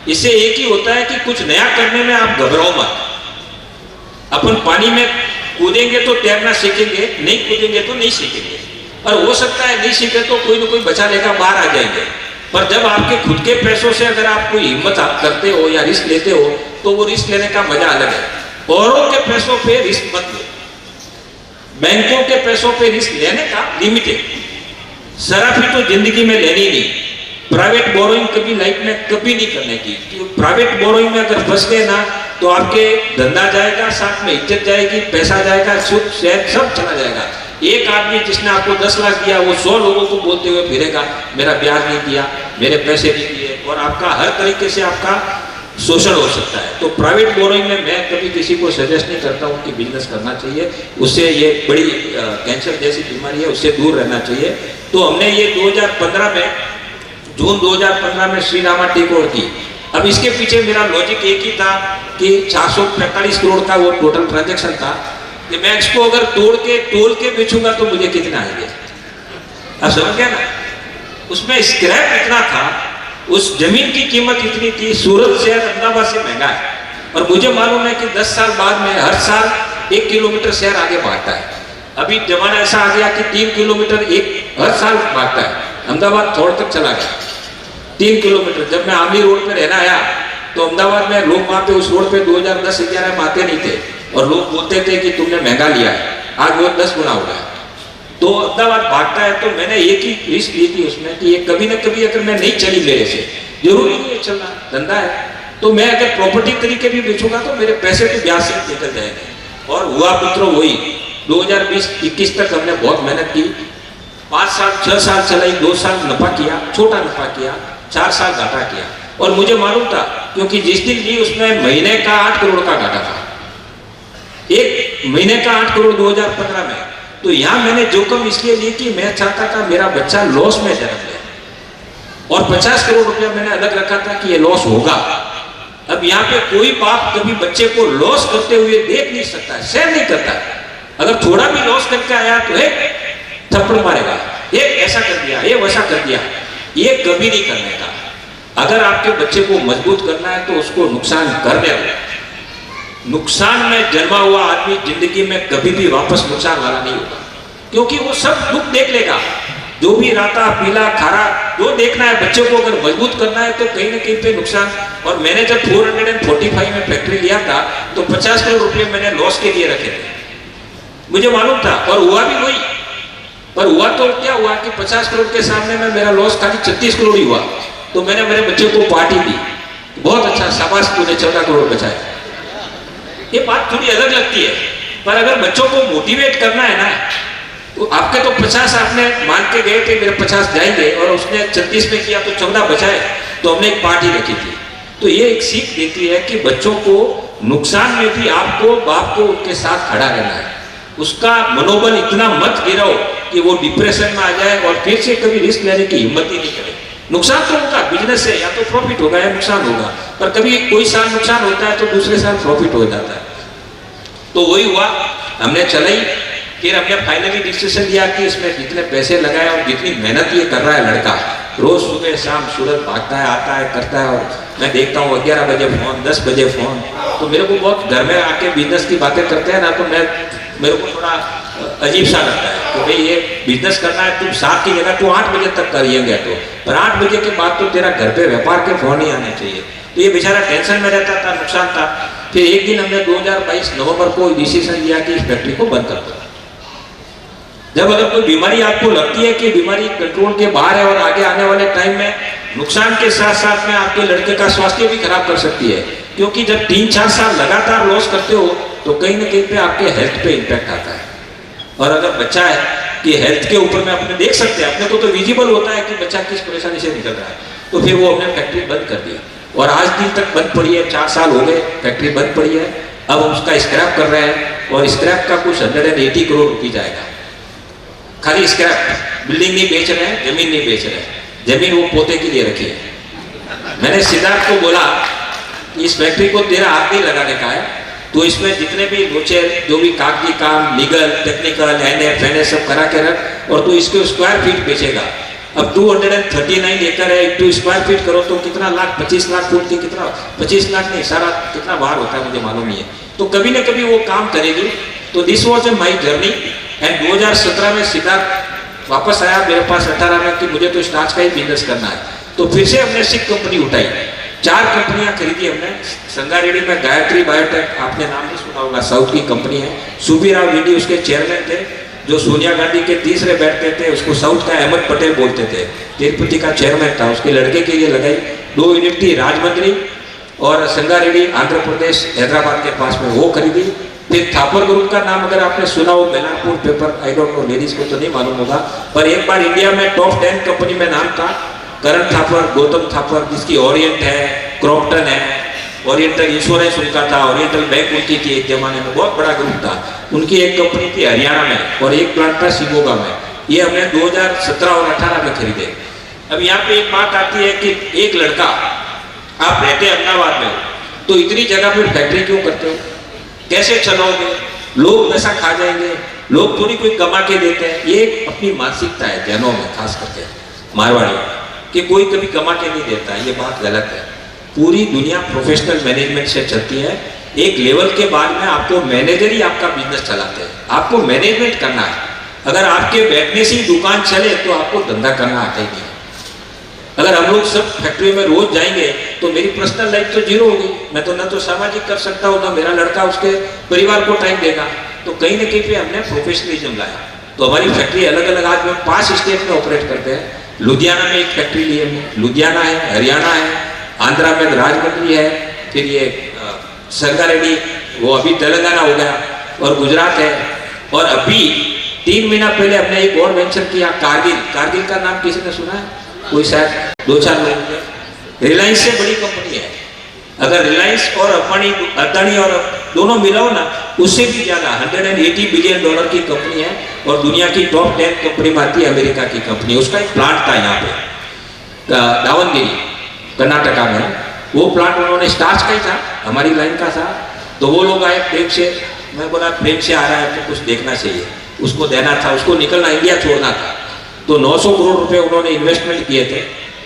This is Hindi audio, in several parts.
इससे एक ही होता है कि कुछ नया करने में आप घबराओ मत। अपन पानी में कूदेंगे तो तैरना सीखेंगे, नहीं कूदेंगे तो नहीं सीखेंगे। और हो सकता है नहीं सीखे तो कोई ना कोई बचा लेगा, बाहर आ जाएंगे। पर जब आपके खुद के पैसों से अगर आप कोई हिम्मत आप करते हो या रिस्क लेते हो तो वो रिस्क लेने का मजा अलग है। औरों के पैसों पे रिस्क मत लो, बैंकों के पैसों पे रिस्क लेने का लिमिट है। सराफी तो जिंदगी में लेनी नहीं। प्राइवेट बोरोइंग कभी लाइफ में कभी नहीं करने की। प्राइवेट बोरोइंग में अगर फंस गए ना तो आपके धंधा जाएगा, साथ में इज्जत जाएगी, पैसा जाएगा, सुख शहर सब चला जाएगा। एक आदमी जिसने आपको 10 लाख दिया वो 100 लोगों को बोलते हुए फिरेगा मेरा ब्याज नहीं दिया, मेरे पैसे नहीं दिए, और आपका हर तरीके से आपका शोषण हो सकता है। तो प्राइवेट बोरोइंग में मैं कभी किसी को सजेस्ट नहीं करता हूँ कि बिजनेस करना चाहिए। उससे ये बड़ी कैंसर जैसी बीमारी है, उससे दूर रहना चाहिए। तो हमने ये 2015 में जून 2015 में श्री रामा टी को की। अब इसके पीछे मेरा लॉजिक एक ही था कि 445 करोड़ का वो टोटल ट्रांजेक्शन था कि मैं इसको अगर तोल के बेचूंगा तो मुझे कितना आएंगे। अब समझ गया ना, उसमें स्क्रैप इतना था, उस जमीन की कीमत इतनी थी। सूरत शहर अहमदाबाद से महंगा है और मुझे मालूम है कि 10 साल बाद में हर साल 1 किलोमीटर शहर आगे बढ़ता है। अभी जमाना ऐसा आ गया कि 3 किलोमीटर हर साल बढ़ता है। अहमदाबाद थोड़ा तक चला गया 3 किलोमीटर। जब मैं आमली रोड पे रहना आया तो अहमदाबाद में लोग वहां पे उस रोड पे 2010-11 में आते नहीं थे और लोग बोलते थे कि तुमने महंगा लिया है। आज वो 10 गुना हो गया। तो अहमदाबाद भागता है। तो मैंने एक ही रिस्क ली थी उसमें कि ये कभी ना कभी अगर मैं नहीं चली मेरे से, जरूरी नहीं है चलना, धंधा है, तो मैं अगर प्रॉपर्टी तरीके भी बेचूंगा तो मेरे पैसे तो ब्याज से निकल जाएंगे। और हुआ पुत्रो वही। 2020-21 तक हमने बहुत मेहनत की। 5 साल 6 साल चलाई, 2 साल नफा किया, छोटा नफा किया, 4 साल घाटा किया। और मुझे मालूम था क्योंकि जिस दिन ली उसमें महीने का 8 करोड़ का घाटा था। एक महीने का 8 करोड़ 2015 में। तो यहां मैंने जोखिम इसलिए ली कि मैं चाहता था मेरा बच्चा लॉस में जन्म ले, और 50 करोड़ रुपया मैंने अलग रखा था कि ये लॉस होगा। अब यहाँ पे कोई बाप कभी बच्चे को लॉस करते हुए देख नहीं सकता, सहन नहीं करता। अगर थोड़ा भी लॉस करके आया तो एक थप्पड़ मारेगा, एक ऐसा कर दिया, ये वैसा कर दिया। ये कभी नहीं करने का। अगर आपके बच्चे को मजबूत करना है तो उसको नुकसान करने दो। नुकसान में जन्मा हुआ आदमी जिंदगी में कभी भी वापस नुकसान वाला नहीं होगा, क्योंकि वो सब दुख देख लेगा। जो भी राता पीला खारा जो देखना है, बच्चे को अगर मजबूत करना है तो कहीं ना कहीं पे नुकसान। और मैंने जब 445 में फैक्ट्री लिया था तो 50 करोड़ रुपए मैंने लॉस के लिए रखे थे, मुझे मालूम था। और हुआ भी वही। पर हुआ तो क्या हुआ कि 50 करोड़ के सामने में मेरा लॉस खाली 36 करोड़ ही हुआ। तो मैंने मेरे बच्चे को पार्टी दी, बहुत अच्छा, शाबाश तूने 14 करोड़ बचाए। ये बात थोड़ी अलग लगती है, पर अगर बच्चों को मोटिवेट करना है ना, तो आपके तो 50 आपने मान के गए थे मेरे 50 जाएंगे, और उसने 36 में किया तो 14 बचाए, तो हमने एक पार्टी रखी थी। तो ये एक सीख देती है कि बच्चों को नुकसान में भी आपको बाप को उनके साथ खड़ा रहना है। उसका मनोबल इतना मत गिराओ कि वो डिप्रेशन में आ जाए और फिर से कभी रिस्क लेने की हिम्मत ही नहीं करे। नुकसान तो होगा, बिजनेस है, या तो प्रॉफिट होगा या नुकसान होगा, पर कभी कोई साल नुकसान होता है तो दूसरे साल प्रॉफिट हो जाता है। तो वही हुआ, हमने चलाई। फिर हमने फाइनली डिसीजन लिया कि इसमें जितने पैसे लगाए और जितनी मेहनत ये कर रहा है लड़का, रोज सुबह शाम सूरत भागता है, आता है, करता है, और मैं देखता हूँ 11 बजे फोन, 10 बजे फोन। तो मेरे को बहुत घर में आके बिजनेस की बातें करते हैं ना, तो मेरे को थोड़ा अजीब सा लगता है कि भाई ये बिजनेस करना है, तुम 7 की जगह तू 8 बजे तक करिएगा, तो पर 8 बजे के बाद तो तेरा घर पे व्यापार के फोन ही आने चाहिए। तो ये बेचारा टेंशन में रहता था, नुकसान था। फिर एक दिन हमने 2022 नवंबर को डिसीजन लिया कि इस फैक्ट्री को बंद कर दो। जब अगर कोई बीमारी आपको लगती है कि बीमारी कंट्रोल के बाहर है और आगे आने वाले टाइम में नुकसान के साथ साथ में आपके लड़के का स्वास्थ्य भी खराब कर सकती है, क्योंकि जब 3-4 साल लगातार लॉस करते हो तो कहीं ना कहीं पे आपके हेल्थ पे इम्पैक्ट आता है। और अगर बच्चा है कि हेल्थ के ऊपर में अपने देख सकते हैं, अपने को तो विजिबल होता है कि बच्चा किस परेशानी से निकल रहा है, तो फिर वो हमने फैक्ट्री बंद कर दिया। और आज दिन तक बंद पड़ी है, 4 साल हो गए फैक्ट्री बंद पड़ी है। अब हम उसका स्क्रैप कर रहे हैं, और स्क्रैप का कुछ 180 करोड़ रुपये जाएगा, खाली स्क्रैप। बिल्डिंग नहीं बेच रहे हैं, जमीन नहीं बेच रहे हैं, जमीन वो पोते के लिए रखी है। मैंने सिद्धार्थ को बोला इस फैक्ट्री को तेरा हाथ नहीं लगाने का है, तो इसमें जितने भी लोचे जो भी कागजी काम, लीगल, टेक्निकल, NF सब करा के रख, और तू इसके स्क्वायर फीट बेचेगा। अब 239 एकड़ है, इंटू स्क्वायर फीट करो तो कितना लाख, 25 लाख फुट की कितना, 25 लाख नहीं, सारा कितना बार होता है मुझे मालूम नहीं है। तो कभी ना कभी वो काम करेगी। तो this was my journey. And 2017 में सिद्धार्थ वापस आया मेरे पास 18 में कि मुझे तो स्टार्च का ही बिजनेस करना है। तो फिर से हमने सिक कंपनी उठाई, 4 कंपनियां खरीदी हमने। संगारेड्डी में गायत्री बायोटेक, आपने नाम नहीं सुना होगा, साउथ की कंपनी है। सुबीराव रेड्डी उसके चेयरमैन थे, जो सोनिया गांधी के तीसरे बैठते थे, उसको साउथ का अहमद पटेल बोलते थे, तिरुपति का चेयरमैन था। उसके लड़के के लिए लगाई। 2 यूनिट थी राजमंड्री और संगारेड्डी आंध्र प्रदेश हैदराबाद के पास में, वो खरीदी। फिर थापर ग्रुप का नाम अगर आपने सुना हो, Belapur paper, I don't know, ladies को तो नहीं मालूम होगा, पर एक बार इंडिया में टॉप 10 कंपनी में नाम था। करण थापर, गौतम थापर, जिसकी ओरिएंट है, क्रॉम्पटन है, ओरिएंटल इंश्योरेंस उनका था, ओरिएंटल बैंक उनकी थी, एक जमाने में बहुत बड़ा ग्रुप था। उनकी एक कंपनी थी हरियाणा में और एक प्लांट था शिमोगा में। ये हमने 2017 और 18 में खरीदे। अब यहाँ पे एक बात आती है कि एक लड़का, आप रहते अहमदाबाद में हो, तो इतनी जगह पे फैक्ट्री क्यों करते हो, कैसे चलाओगे, लोग पैसा खा जाएंगे, लोग थोड़ी कोई कमा के देते हैं। ये अपनी मानसिकता है जैनों में, खास करके मारवाड़ी, कि कोई कभी कमा के नहीं देता। ये बात गलत है। पूरी दुनिया प्रोफेशनल मैनेजमेंट से चलती है। एक लेवल के बाद में आपको मैनेजर ही आपका बिजनेस चलाते हैं, आपको मैनेजमेंट करना है। अगर आपके बैठने से ही दुकान चले तो आपको धंधा करना आता ही नहीं। अगर हम लोग सब फैक्ट्री में रोज जाएंगे तो मेरी पर्सनल लाइफ तो जीरो होगी। मैं तो ना तो सामाजिक कर सकता हूँ, ना मेरा लड़का उसके परिवार को टाइम देगा। तो कहीं ना कहीं पे हमने प्रोफेशनलिज्म लाया। तो हमारी फैक्ट्री अलग अलग, आज में 5 स्टेट में ऑपरेट करते हैं। लुधियाना में एक फैक्ट्री ली हमने, लुधियाना है, हरियाणा है, आंध्रा में राजमंड्री है, फिर ये संगारेड्डी, वो अभी तेलंगाना हो गया, और गुजरात है। और अभी 3 महीना पहले हमने एक और वेंचर किया, कारगिल। कारगिल का नाम किसी ने सुना है? कोई शायद 2-4 लोग। रिलायंस से बड़ी कंपनी है। अगर रिलायंस और अदानी और दोनों मिलाओ ना, उससे भी ज्यादा $180 बिलियन की कंपनी है और दुनिया की टॉप 10 कंपनी में आती है, अमेरिका की कंपनी। उसका एक प्लांट था यहाँ पे दावनगिरी, कर्नाटका में। वो प्लांट उन्होंने स्टार्च का ही था, हमारी लाइन का था। तो वो लोग आए प्रेम से, मैं बोला प्रेम से आ रहा है तो कुछ देखना चाहिए, उसको देना था, उसको निकलना, इंडिया छोड़ना था। तो 900 करोड़ रुपए उन्होंने इन्वेस्टमेंट किए थे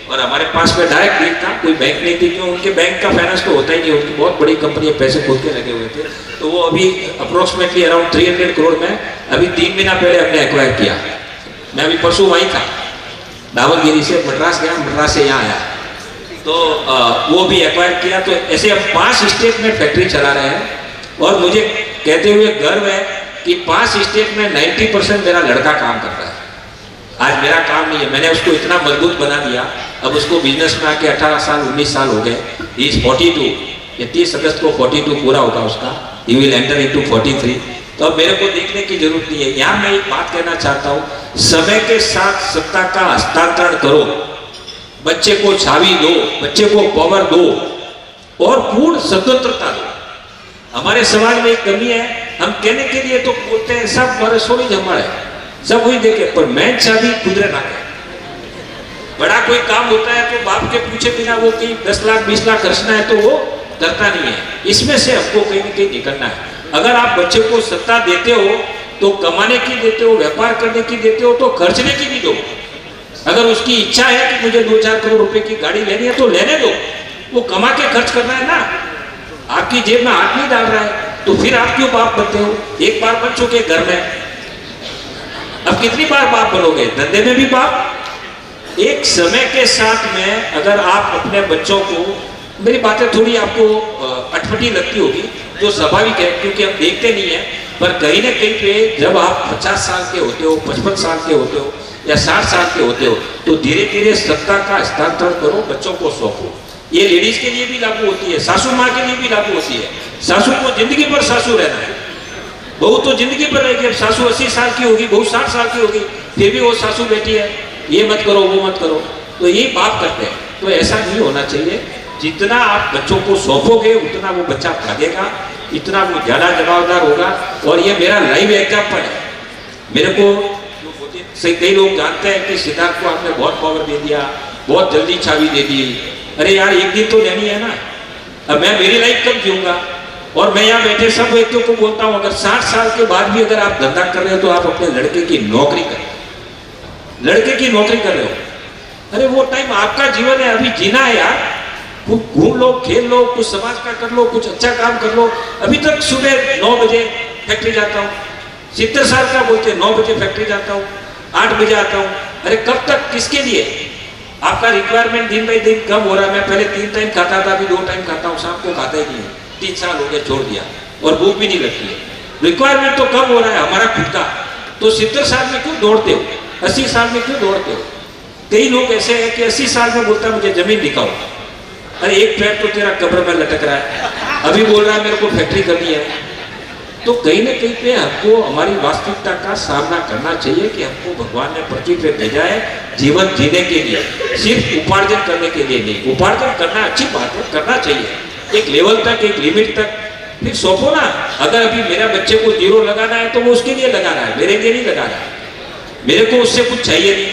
और हमारे पास में डायरेक्ट डील था, कोई बैंक नहीं थी, क्यों, उनके बैंक का फाइनेंस तो होता ही नहीं, उनकी बहुत बड़ी कंपनी है, पैसे खोल के लगे हुए थे। तो वो अभी अप्रोक्सीमेटली अराउंड 300 करोड़ में अभी 3 महीना पहले हमने एक्वायर किया। मैं अभी परसों वहीं था, दावनगिरी से मद्रास गया, मद्रास से यहाँ आया। तो वो भी एक्वायर किया। तो ऐसे हम 5 स्टेट में फैक्ट्री चला रहे हैं और मुझे कहते हुए गर्व है कि 5 स्टेट में 90% मेरा लड़का काम करता है। आज मेरा काम नहीं है, मैंने उसको इतना मजबूत बना दिया। अब उसको बिजनेस में आके 18 साल 19 साल हो गए। ही इज 42, 30 अगस्त को 42 पूरा होगा उसका। He will enter into 43। तो अब मेरे को देखने की जरूरत नहीं है। यहाँ मैं एक बात कहना चाहता हूँ, समय के साथ सत्ता का हस्तांतरण करो, बच्चे को छावी दो, बच्चे को पावर दो और पूर्ण स्वतंत्रता दो। हमारे समाज में एक कमी है, हम कहने के लिए तो बोलते हैं सब बरसों ही हमारे सब वही देखे, पर मैं चाबी खुदरे ना कहे। बड़ा कोई काम होता है तो बाप के पूछे बिना वो कहीं 10 लाख 20 लाख खर्चना है तो वो करता नहीं है। इसमें से हमको कहीं ना कहीं निकलना है। अगर आप बच्चे को सत्ता देते हो तो कमाने की देते हो, व्यापार करने की देते हो, तो खर्चने की भी दो। अगर उसकी इच्छा है कि मुझे 2-4 करोड़ रुपए की गाड़ी लेनी है तो लेने दो, वो कमा के खर्च करना है ना, आपकी जेब में हाथ नहीं डाल रहा है। तो फिर आप क्यों बाप बनते हो? एक बार बन चुके घर में, अब कितनी बार बाप बनोगे? धंधे में भी बाप। एक समय के साथ में अगर आप अपने बच्चों को, मेरी बातें थोड़ी आपको अटपटी लगती होगी, जो स्वाभाविक है क्योंकि हम देखते नहीं है, पर कहीं ना कहीं पे जब आप 50 साल के होते हो, 55 साल के होते हो या 60 साल के होते हो, तो धीरे धीरे सत्ता का हस्तांतरण करो, बच्चों को सौंपो। ये लेडीज के लिए भी लागू होती है, सासू माँ के लिए भी लागू होती है। सासू को जिंदगी भर सासू रहना है, बहू तो जिंदगी भर रहेगी। अब सासू 80 साल की होगी, बहू 60 साल की होगी, फिर भी वो सासू बेटी है, ये मत करो वो मत करो। तो ये बाप करते हैं। तो ऐसा नहीं होना चाहिए। जितना आप बच्चों को सौंपोगे उतना वो बच्चा भागेगा, इतना वो ज्यादा जवाबदार होगा। और ये मेरा लाइव एग्जाम्पल है। मेरे को से कई लोग जानते हैं कि सिद्धार्थ को आपने बहुत पावर दे दिया, बहुत जल्दी चाबी दे दी। अरे यार, एक दिन तो लेनी है ना। अब मैं मेरी लाइफ कब जीऊंगा? और मैं यहाँ बैठे सब व्यक्तियों को बोलता हूँ, अगर 60 साल के बाद भी अगर आप धंधा कर रहे हो तो आप अपने लड़के की नौकरी करें, लड़के की नौकरी कर रहे हो। अरे वो टाइम आपका जीवन है, अभी जीना है यार। कुछ घूम लो, खेल लो, कुछ समाज का कर लो, कुछ अच्छा काम कर लो। अभी तक सुबह 9 बजे फैक्ट्री जाता हूँ, 70 साल का बोलते 9 बजे फैक्ट्री जाता हूँ, 8 बजे आता हूँ। अरे कब तक, किसके लिए? आपका रिक्वायरमेंट दिन बाई दिन कम हो रहा है। मैं पहले 3 टाइम खाता था, अभी 2 टाइम खाता हूँ, शाम को खाता ही नहीं है। 3 साल हो गए छोड़ दिया, और भूख भी नहीं लगती है। रिक्वायरमेंट तो कम हो रहा है हमारा खुद का, तो 70 साल में क्यों दौड़ते हो, 80 साल में क्यों दौड़ते हो? कई लोग ऐसे हैं कि 80 साल में बोलता है मुझे जमीन दिखाओ। अरे एक पैर तो तेरा कब्र में लटक रहा है, अभी बोल रहा है मेरे को फैक्ट्री करनी है। तो कहीं ना कहीं पे हमको हमारी वास्तविकता का सामना करना चाहिए कि हमको भगवान ने पृथ्वी पे भेजा है जीवन जीने के लिए, सिर्फ उपार्जन करने के लिए नहीं। उपार्जन करना अच्छी बात है, करना चाहिए एक लेवल तक, एक लिमिट तक, फिर सौंपो ना। अगर अभी मेरा बच्चे को 0 लगाना है तो वो उसके लिए लगा रहा है, मेरे लिए नहीं लगा रहा है। मेरे को उससे कुछ चाहिए नहीं,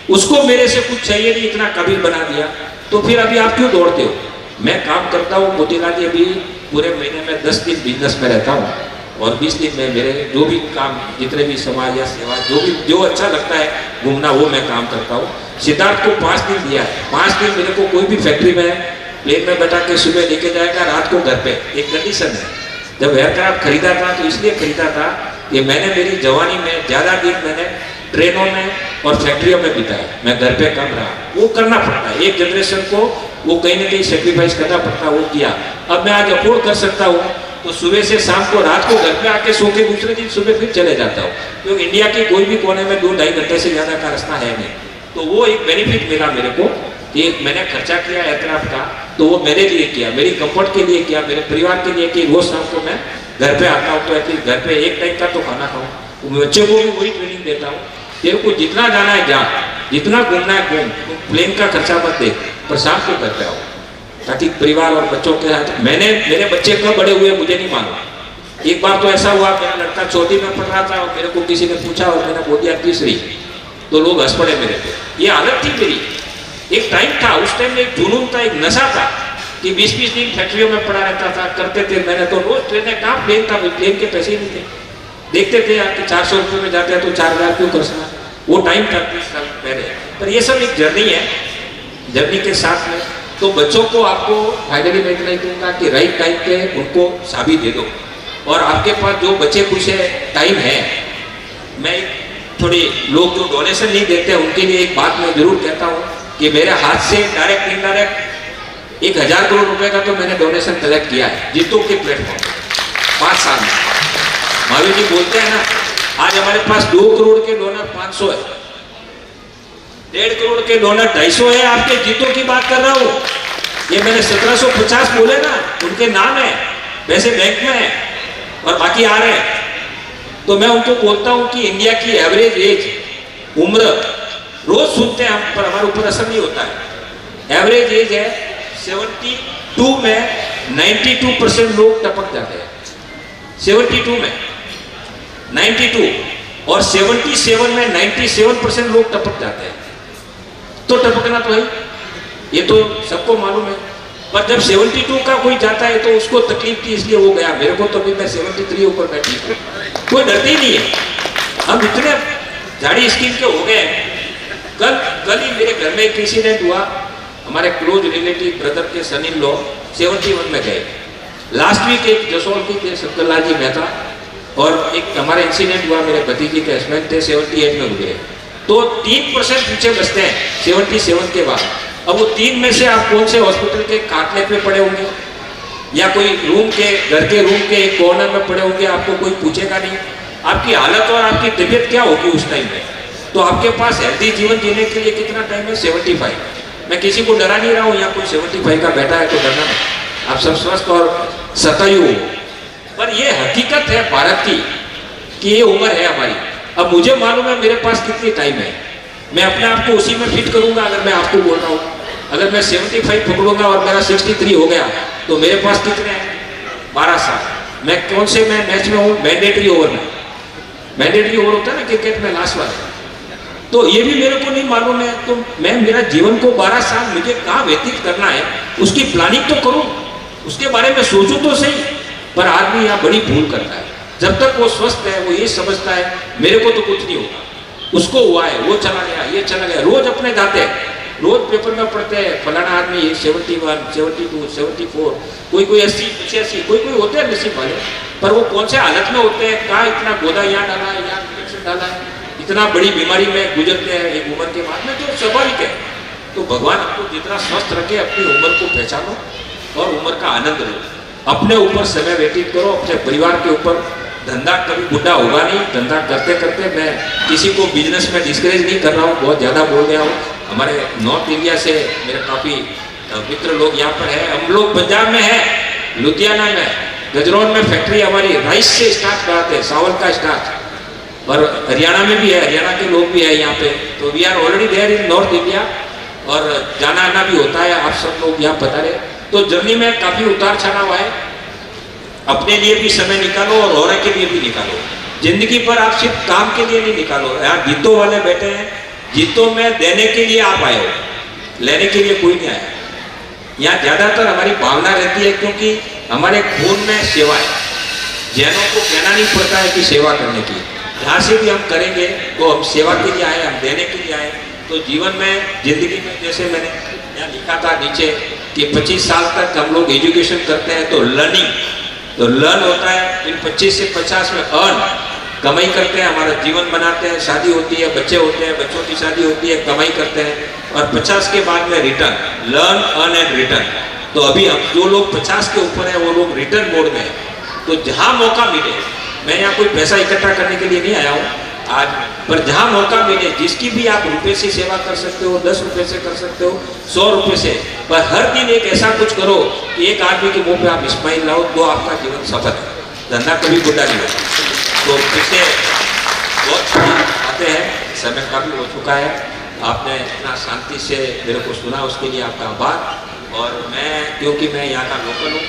उसको मेरे से कुछ चाहिए नहीं, इतना काबिल बना दिया। तो फिर अभी आप क्यों दौड़ते हो? मैं काम करता हूँ मोतीलाल जी, अभी पूरे महीने में 10 दिन बिजनेस में रहता हूँ, और 20 दिन में मेरे जो भी काम, जितने भी समाज या सेवा, जो अच्छा लगता है घूमना, वो मैं काम करता हूँ। सिद्धार्थ को 5 दिन दिया है, 5 दिन मेरे को कोई भी फैक्ट्री में प्लेन में बैठा के सुबह लेके जाएगा, रात को घर पे। एक कंडीशन है, जब एयरक्राफ्ट खरीदा था तो इसलिए खरीदा था कि मैंने मेरी जवानी में ज़्यादा दिन मैंने ट्रेनों में और फैक्ट्रियों में बिताए, मैं घर पे कम रहा। वो करना पड़ता है, एक जनरेशन को वो कहीं ना कहीं सेक्रीफाइस करना पड़ता है, वो किया। अब मैं आज अफोर्ड कर सकता हूँ तो सुबह से शाम को, रात को घर पे आके सो के दूसरे दिन सुबह फिर चले जाता हूँ, क्योंकि इंडिया के कोई भी कोने में 2-2.5 घंटे से ज़्यादा का रास्ता है नहीं। तो वो एक बेनिफिट मिला मेरे को कि मैंने खर्चा किया एयरक्राफ्ट का, तो वो मेरे लिए किया, मेरी कंफर्ट के लिए किया, मेरे परिवार के लिए कि रोज शाम को मैं घर पे आता हूँ तो एटलीस्ट घर पे एक टाइम का तो खाना खाऊँ। बच्चे को भी वही ट्रेनिंग देता हूँ, तेरे को जितना जाना है जा, जितना घूमना है घूम, प्लेन का खर्चा मत दे, पर शाम को घर पे आओ, ताकि परिवार और बच्चों के साथ। मेरे बच्चे कब बड़े हुए मुझे नहीं मालूम। एक बार तो ऐसा हुआ, मेरा लड़का 4वीं में पढ़ रहा था और मेरे को किसी ने पूछा और मैंने बोल दिया 3री, तो लोग हंस पड़े मेरे पे। ये हालत थी मेरी। एक टाइम था, उस टाइम में एक जुनून था, एक नशा था कि 20-20 दिन फैक्ट्रियों में पड़ा रहता था, करते थे। मैंने तो रोज ट्रेनें, कहाँ प्लेन था, प्लेन के पैसे ही नहीं थे। देखते थे आपके 400 रुपये में जाते हैं तो 4000 क्यों खर्चना, वो टाइम था 30 साल पहले। पर ये सब एक जर्नी है, जर्नी के साथ में तो बच्चों को आपको फाइनली मैं इतना ही कहूँगा कि राइट टाइम पे उनको चाबी दे दो, और आपके पास जो बचे कुछ टाइम है। मैं थोड़ी लोग जो डोनेशन नहीं देते हैं उनके लिए एक बात मैं जरूर कहता हूँ कि मेरे हाथ से डायरेक्ट इनडायरेक्ट 1000 करोड़ रुपए का तो मैंने डोनेशन कलेक्ट किया है जीतो के प्लेटफॉर्म 5 साल में। महावीर जी बोलते हैं ना, आज हमारे पास 2 करोड़ के डोनर 500 है, 1.5 करोड़ के डोनर 250 है। आपके जीतों की बात कर रहा हूँ। ये मैंने 1750 बोले ना, उनके नाम है, वैसे बैंक में है और बाकी आ रहे हैं। तो मैं उनको बोलता हूँ कि इंडिया की एवरेज एज, उम्र रोज सुनते हैं हम, पर हमारे ऊपर असर नहीं होता है। एवरेज एज है 72 में 92% लोग टपक जाते हैं। 72 में 92 और 77 में 97% लोग टपक जाते हैं। तो टपकना तो है, ये तो सबको मालूम है। पर जब 72 का कोई जाता है तो उसको तकलीफ थी, इसलिए वो गया। मेरे को तो भी मैं 73 ऊपर बैठी हूँ, कोई डरती नहीं है। हम इतने झाड़ी स्किन के हो गए। कल ही मेरे घर में एक इंसिडेंट हुआ, हमारे क्लोज रिलेटिव ब्रदर के सन इन लॉ 71 में गए। लास्ट वीक एक जसोल की थे, शंकरलाल जी मेहता, और एक हमारे इंसिडेंट हुआ, मेरे भतीजे के हस्बैंड थे, 78 में गुजरे। तो 3% पीछे बचते हैं 77 के बाद। अब वो 3 में से आप कौन से हॉस्पिटल के काटने पे पड़े होंगे, या कोई रूम के, घर के रूम के एक कॉर्नर में पड़े होंगे, आपको कोई पूछेगा नहीं। आपकी हालत और आपकी तबीयत क्या होगी उस टाइम में। तो आपके पास हेल्दी जीवन जीने के लिए कितना टाइम है? 75। मैं किसी को डरा नहीं रहा हूँ, या कोई 75 का बैठा है तो डरना नहीं, आप सब स्वस्थ और सतयु हो। पर यह हकीकत है भारत की कि ये उम्र है हमारी। अब मुझे मालूम है मेरे पास कितनी टाइम है, मैं अपने आप को उसी में फिट करूंगा। अगर मैं आपको बोल रहा हूँ, अगर मैं 75 पकड़ूंगा और मेरा 63 हो गया तो मेरे पास कितने हैं? 12 साल। मैं कौन से मैं मैच में हूँ? मैंडेटरी ओवर में। मैंडेटरी ओवर होता है ना क्रिकेट में, लास्ट वाला। तो ये भी मेरे को नहीं मालूम है। तो मैं मेरा जीवन को 12 साल मुझे कहाँ व्यतीत करना है, उसकी प्लानिंग तो करूँ, उसके बारे में सोचूं तो सही। पर आदमी यहाँ बड़ी भूल करता है। जब तक वो स्वस्थ है, वो ये समझता है मेरे को तो कुछ नहीं होगा, उसको हुआ है, वो चला गया, ये चला गया। रोज अपने जाते हैं, रोज पेपर में पढ़ते हैं फलाना आदमी 71, 72, 74, कोई कोई 80, 85, कोई कोई होते हैं नसीब वाले, पर वो कौन से हालत में होते हैं, कहाँ इतना गोदा यहाँ डाला है, यहाँ इंजेक्शन डाला है, इतना बड़ी बीमारी में गुजरते हैं एक उम्र के बाद में, जो स्वाभाविक है। तो भगवान आपको जितना स्वस्थ रखे, अपनी उम्र को पहचानो और उम्र का आनंद लो, अपने ऊपर समय व्यतीत करो, अपने परिवार के ऊपर। धंधा कभी बुढ़ा होगा नहीं, धंधा करते करते, मैं किसी को बिजनेस में डिस्करेज नहीं कर रहा हूँ, बहुत ज़्यादा बोल गया हूँ। हमारे नॉर्थ इंडिया से मेरे काफ़ी मित्र लोग यहाँ पर हैं, हम लोग पंजाब में हैं, लुधियाना में, गजरौन में फैक्ट्री हमारी राइस से स्टार्ट कराते हैं, चावल का स्टार्ट, और हरियाणा में भी है, हरियाणा के लोग भी है यहाँ पे। तो we are already there in north India, और जाना आना भी होता है, आप सब लोग यहाँ पता रहे। तो जर्नी में काफ़ी उतार चढ़ाव है, अपने लिए भी समय निकालो और औरों के लिए भी निकालो। जिंदगी पर आप सिर्फ काम के लिए नहीं निकालो। यहाँ जीतों वाले बैठे हैं, जीतों में देने के लिए आप आए हो, लेने के लिए कोई नहीं आया। यहाँ ज़्यादातर हमारी भावना रहती है, क्योंकि हमारे खून में सेवा है। जैनों को कहना नहीं पड़ता है कि सेवा करने की, जहाँ से भी हम करेंगे तो हम सेवा के लिए आए, हम देने के लिए आए। तो जीवन में, जिंदगी में, जैसे मैंने यहाँ लिखा था नीचे कि 25 साल तक हम लोग एजुकेशन करते हैं, तो लर्निंग, तो लर्न होता है। फिर 25 से 50 में अर्न, कमाई करते हैं, हमारा जीवन बनाते हैं, शादी होती है, बच्चे होते हैं, बच्चों की शादी होती है, कमाई करते हैं, और 50 के बाद में return, learn, earn and return. तो अभी हम जो लोग 50 के ऊपर हैं, वो लोग रिटर्न मोड में हैं। तो जहाँ मौका मिले, मैं यहाँ कोई पैसा इकट्ठा करने के लिए नहीं आया हूँ आज, पर जहाँ मौका मिले, जिसकी भी आप रुपए से सेवा कर सकते हो, 10 रुपए से कर सकते हो, 100 रुपए से, पर हर दिन एक ऐसा कुछ करो कि एक आदमी के मुंह पे आप स्माइल लाओ, तो आपका जीवन सफल है। धंधा कभी बुढ़ा नहीं होता। तो फिर से बहुत आते हैं, समय काफ़ी हो चुका है, आपने इतना शांति से मेरे को सुना, उसके लिए आपका आभार। और मैं, क्योंकि मैं यहाँ का लोकल हूँ,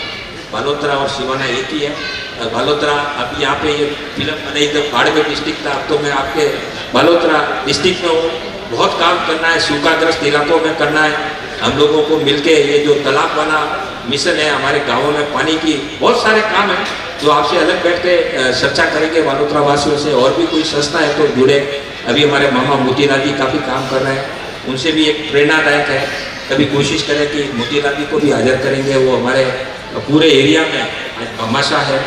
बालोतरा और सिवाना एक ही है। बालोतरा, अब यहाँ पे ये फिल्म बनाई जब बाड़मेर डिस्ट्रिक्ट था, अब तो मैं आपके बालोतरा डिस्ट्रिक्ट में हूँ। बहुत काम करना है, सूखाग्रस्त इलाकों में करना है, हम लोगों को मिलके। ये जो तालाब वाला मिशन है हमारे गाँवों में, पानी की बहुत सारे काम हैं जो आपसे अलग बैठ के चर्चा करेंगे बालोतरा वासियों से। और भी कोई संस्था है तो जुड़े, अभी हमारे मामा मोतीलाल जी काफ़ी काम कर रहे हैं, उनसे भी एक प्रेरणादायक है। कभी कोशिश करें कि मोतीलाल जी को भी हाजिर करेंगे, वो हमारे पूरे एरिया में आज भामाशाह है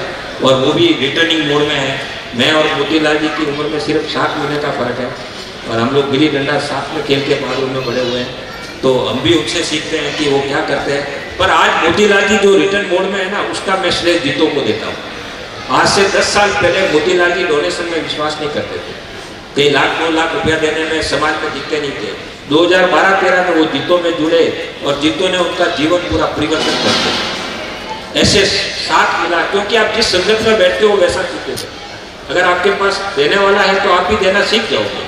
और वो भी रिटर्निंग मोड में है। मैं और मोतीलाल जी की उम्र में सिर्फ 7 महीने का फ़र्क है, और हम लोग गिल्ली डंडा साथ में खेल के बादल में बड़े हुए हैं, तो हम भी उनसे सीखते हैं कि वो क्या करते हैं। पर आज मोतीलाल जी जो रिटर्न मोड में है ना, उसका मैं श्रेय जीतों को देता हूँ। आज से 10 साल पहले मोतीलाल जी डोनेशन में विश्वास नहीं करते थे, कई लाख 2 लाख रुपया देने में समाज में दिखते नहीं थे। 2012-13 में वो जीतों में जुड़े और जीतों ने उनका जीवन पूरा परिवर्तन कर दिया। ऐसे साथ मिला, क्योंकि आप जिस संगत में बैठते हो वैसा सीखोगे। अगर आपके पास देने वाला है तो आप भी देना सीख जाओगे,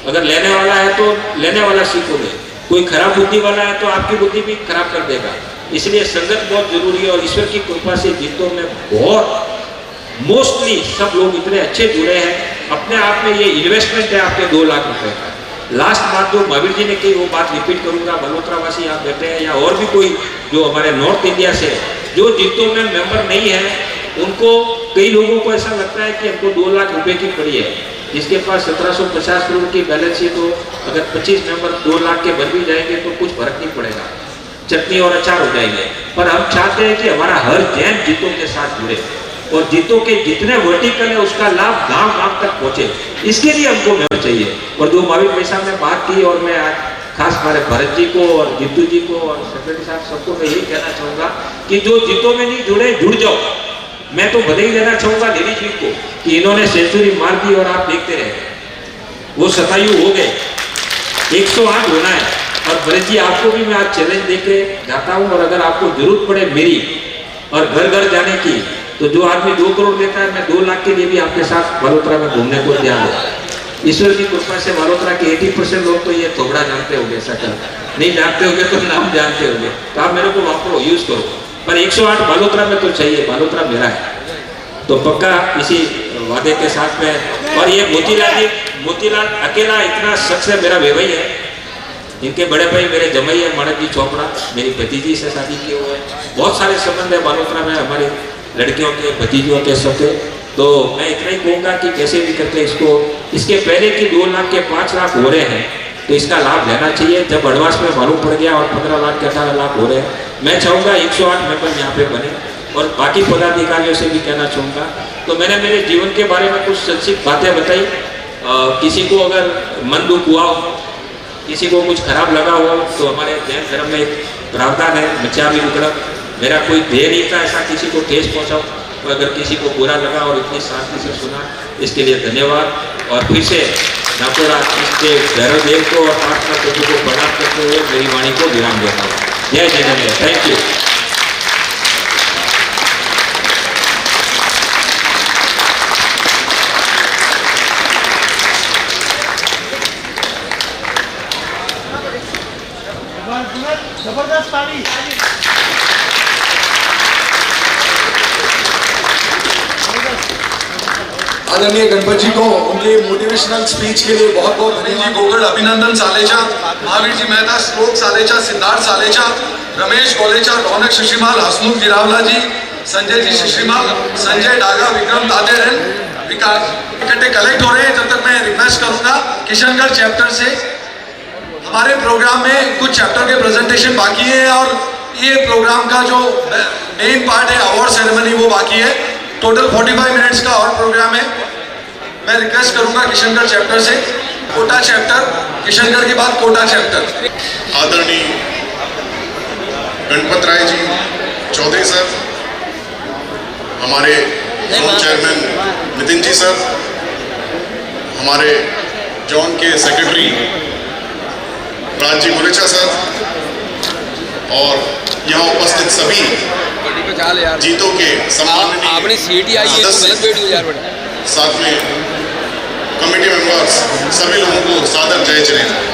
अगर लेने वाला है तो लेने वाला सीखोगे। कोई खराब बुद्धि वाला है तो आपकी बुद्धि भी खराब कर देगा। इसलिए संगत बहुत जरूरी है, और ईश्वर की कृपा से जीतों में बहुत मोस्टली सब लोग इतने अच्छे जुड़े हैं। अपने आप में ये इन्वेस्टमेंट है आपके 2 लाख रुपए का। लास्ट बात जो महावीर जी ने कही, वो बात रिपीट करूंगा। बलोत्रा वासी यहाँ बैठे हैं, या और भी कोई जो हमारे नॉर्थ इंडिया से जो जीतों में मेंबर नहीं है, उनको, कई लोगों को ऐसा लगता है कि हमको 2 लाख रुपए की पड़ी है। जिसके पास 1750 करोड़ की बैलेंस शीट हो, अगर 25 मेंबर 2 लाख के भर भी जाएंगे तो कुछ फर्क नहीं पड़ेगा, चटनी और अचार हो जाएंगे। पर हम चाहते हैं कि हमारा हर जैन जीतों के साथ जुड़े, और जीतों के जितने वर्टिकल है उसका लाभ गांव गांव तक पहुंचे। इसके लिए हमको मेंबर चाहिए। और जो महावीर भाई साहब ने बात की, और मैं आज खास हमारे भरत जी को और जीतू जी को और सेक्रेटरी साहब सबको मैं यही कहना चाहूँगा कि जो जीतों में नहीं जुड़े, जुड़ जाओ। मैं तो बधाई देना चाहूँगा नीरज जी को कि इन्होंने सेंचुरी मार दी और आप देखते रहे, वो 27 हो गए, 108 होना है। और भरत जी, आपको भी मैं आज चैलेंज देके जाता हूँ, और अगर आपको जरूरत पड़े मेरी और घर घर जाने की, तो जो आदमी 2 करोड़ देता है, मैं 2 लाख के लिए भी आपके साथ बालोतरा में घूमने को तैयार हूँ। ईश्वर की कृपा से बालोतरा के 80% लोग तो ये थोबड़ा जानते होंगे, सकल नहीं जानते होंगे तो नाम जानते होंगे, तो आप मेरे को वापरो यूज करो। पर 108 बालोतरा में तो चाहिए, बालोतरा मेरा है, तो पक्का इसी वादे के साथ में। और ये मोतीलाल अकेला इतना शख्स है, मेरा वेवई है। इनके बड़े भाई मेरे जमाई है माणक जी चोपड़ा, मेरी भतीजी से शादी किए हुए हैं। बहुत सारे संबंध है बालोतरा में हमारी लड़कियों के, भतीजियों के, सबके। तो मैं इतना ही कहूँगा कि कैसे भी करके इसको, इसके पहले कि 2 लाख के 5 लाख हो रहे हैं, तो इसका लाभ लेना चाहिए। जब एडवांस में मालूम पड़ गया और 15 लाख के 18 लाख हो रहे हैं, मैं चाहूँगा 108 मेंबर यहाँ पे बने और बाकी पदाधिकारियों से भी कहना चाहूँगा। तो मैंने मेरे जीवन के बारे में कुछ संक्षिप्त बातें बताई। किसी को अगर मन दुख हुआ हो, किसी को कुछ खराब लगा हो, तो हमारे जैन धर्म में एक प्रावधान है मिथ्याभि विक्रम। मेरा कोई ध्येय नहीं था ऐसा किसी को ठेस पहुँचाओ। तो अगर किसी को बुरा लगा और इतनी शांति से सुना, इसके लिए धन्यवाद। और फिर से नाकोड़ा इसके भैरव देव को और प्रार्थना प्रभु को प्रणाम करते हुए मेरी वाणी को विराम देता हूँ। जय जिनेन्द्र, थैंक यू। जबरदस्त ताली। आदरणीय गणपत जी को उनके मोटिवेशनल स्पीच के लिए बहुत बहुत धन्यवाद। गोगड़ अभिनंदन सालेचा, महावीर जी मेहता, श्लोक सालेचा, सिद्धार्थ सालेचा, रमेश कोलेचा, रौनक शिशिमाल, हसमुख जिरावला जी, संजय जी शिशिमाल, संजय डागा, विक्रम तातेरन इकट्ठे कलेक्ट हो रहे हैं। जब तक मैं रिक्वेस्ट करूंगा किशनगढ़ चैप्टर से, हमारे प्रोग्राम में कुछ चैप्टर के प्रेजेंटेशन बाकी है और ये प्रोग्राम का जो मेन पार्ट है अवार्ड सेरेमनी वो बाकी है। टोटल 45 मिनट्स का और प्रोग्राम है। मैं रिक्वेस्ट करूंगा किशनगढ़ चैप्टर से, कोटा चैप्टर, किशनगढ़ के बाद कोटा चैप्टर। आदरणीय गणपत राय जी चौधरी सर, हमारे चेयरमैन नितिन जी सर, हमारे जॉन के सेक्रेटरी राजी गुलेचा सर और यहाँ उपस्थित सभी जीतों के सम्माननीय सदस्य, साथ में कमेटी मेंबर्स, सभी लोगों को सादर जय जिनेन्द्र।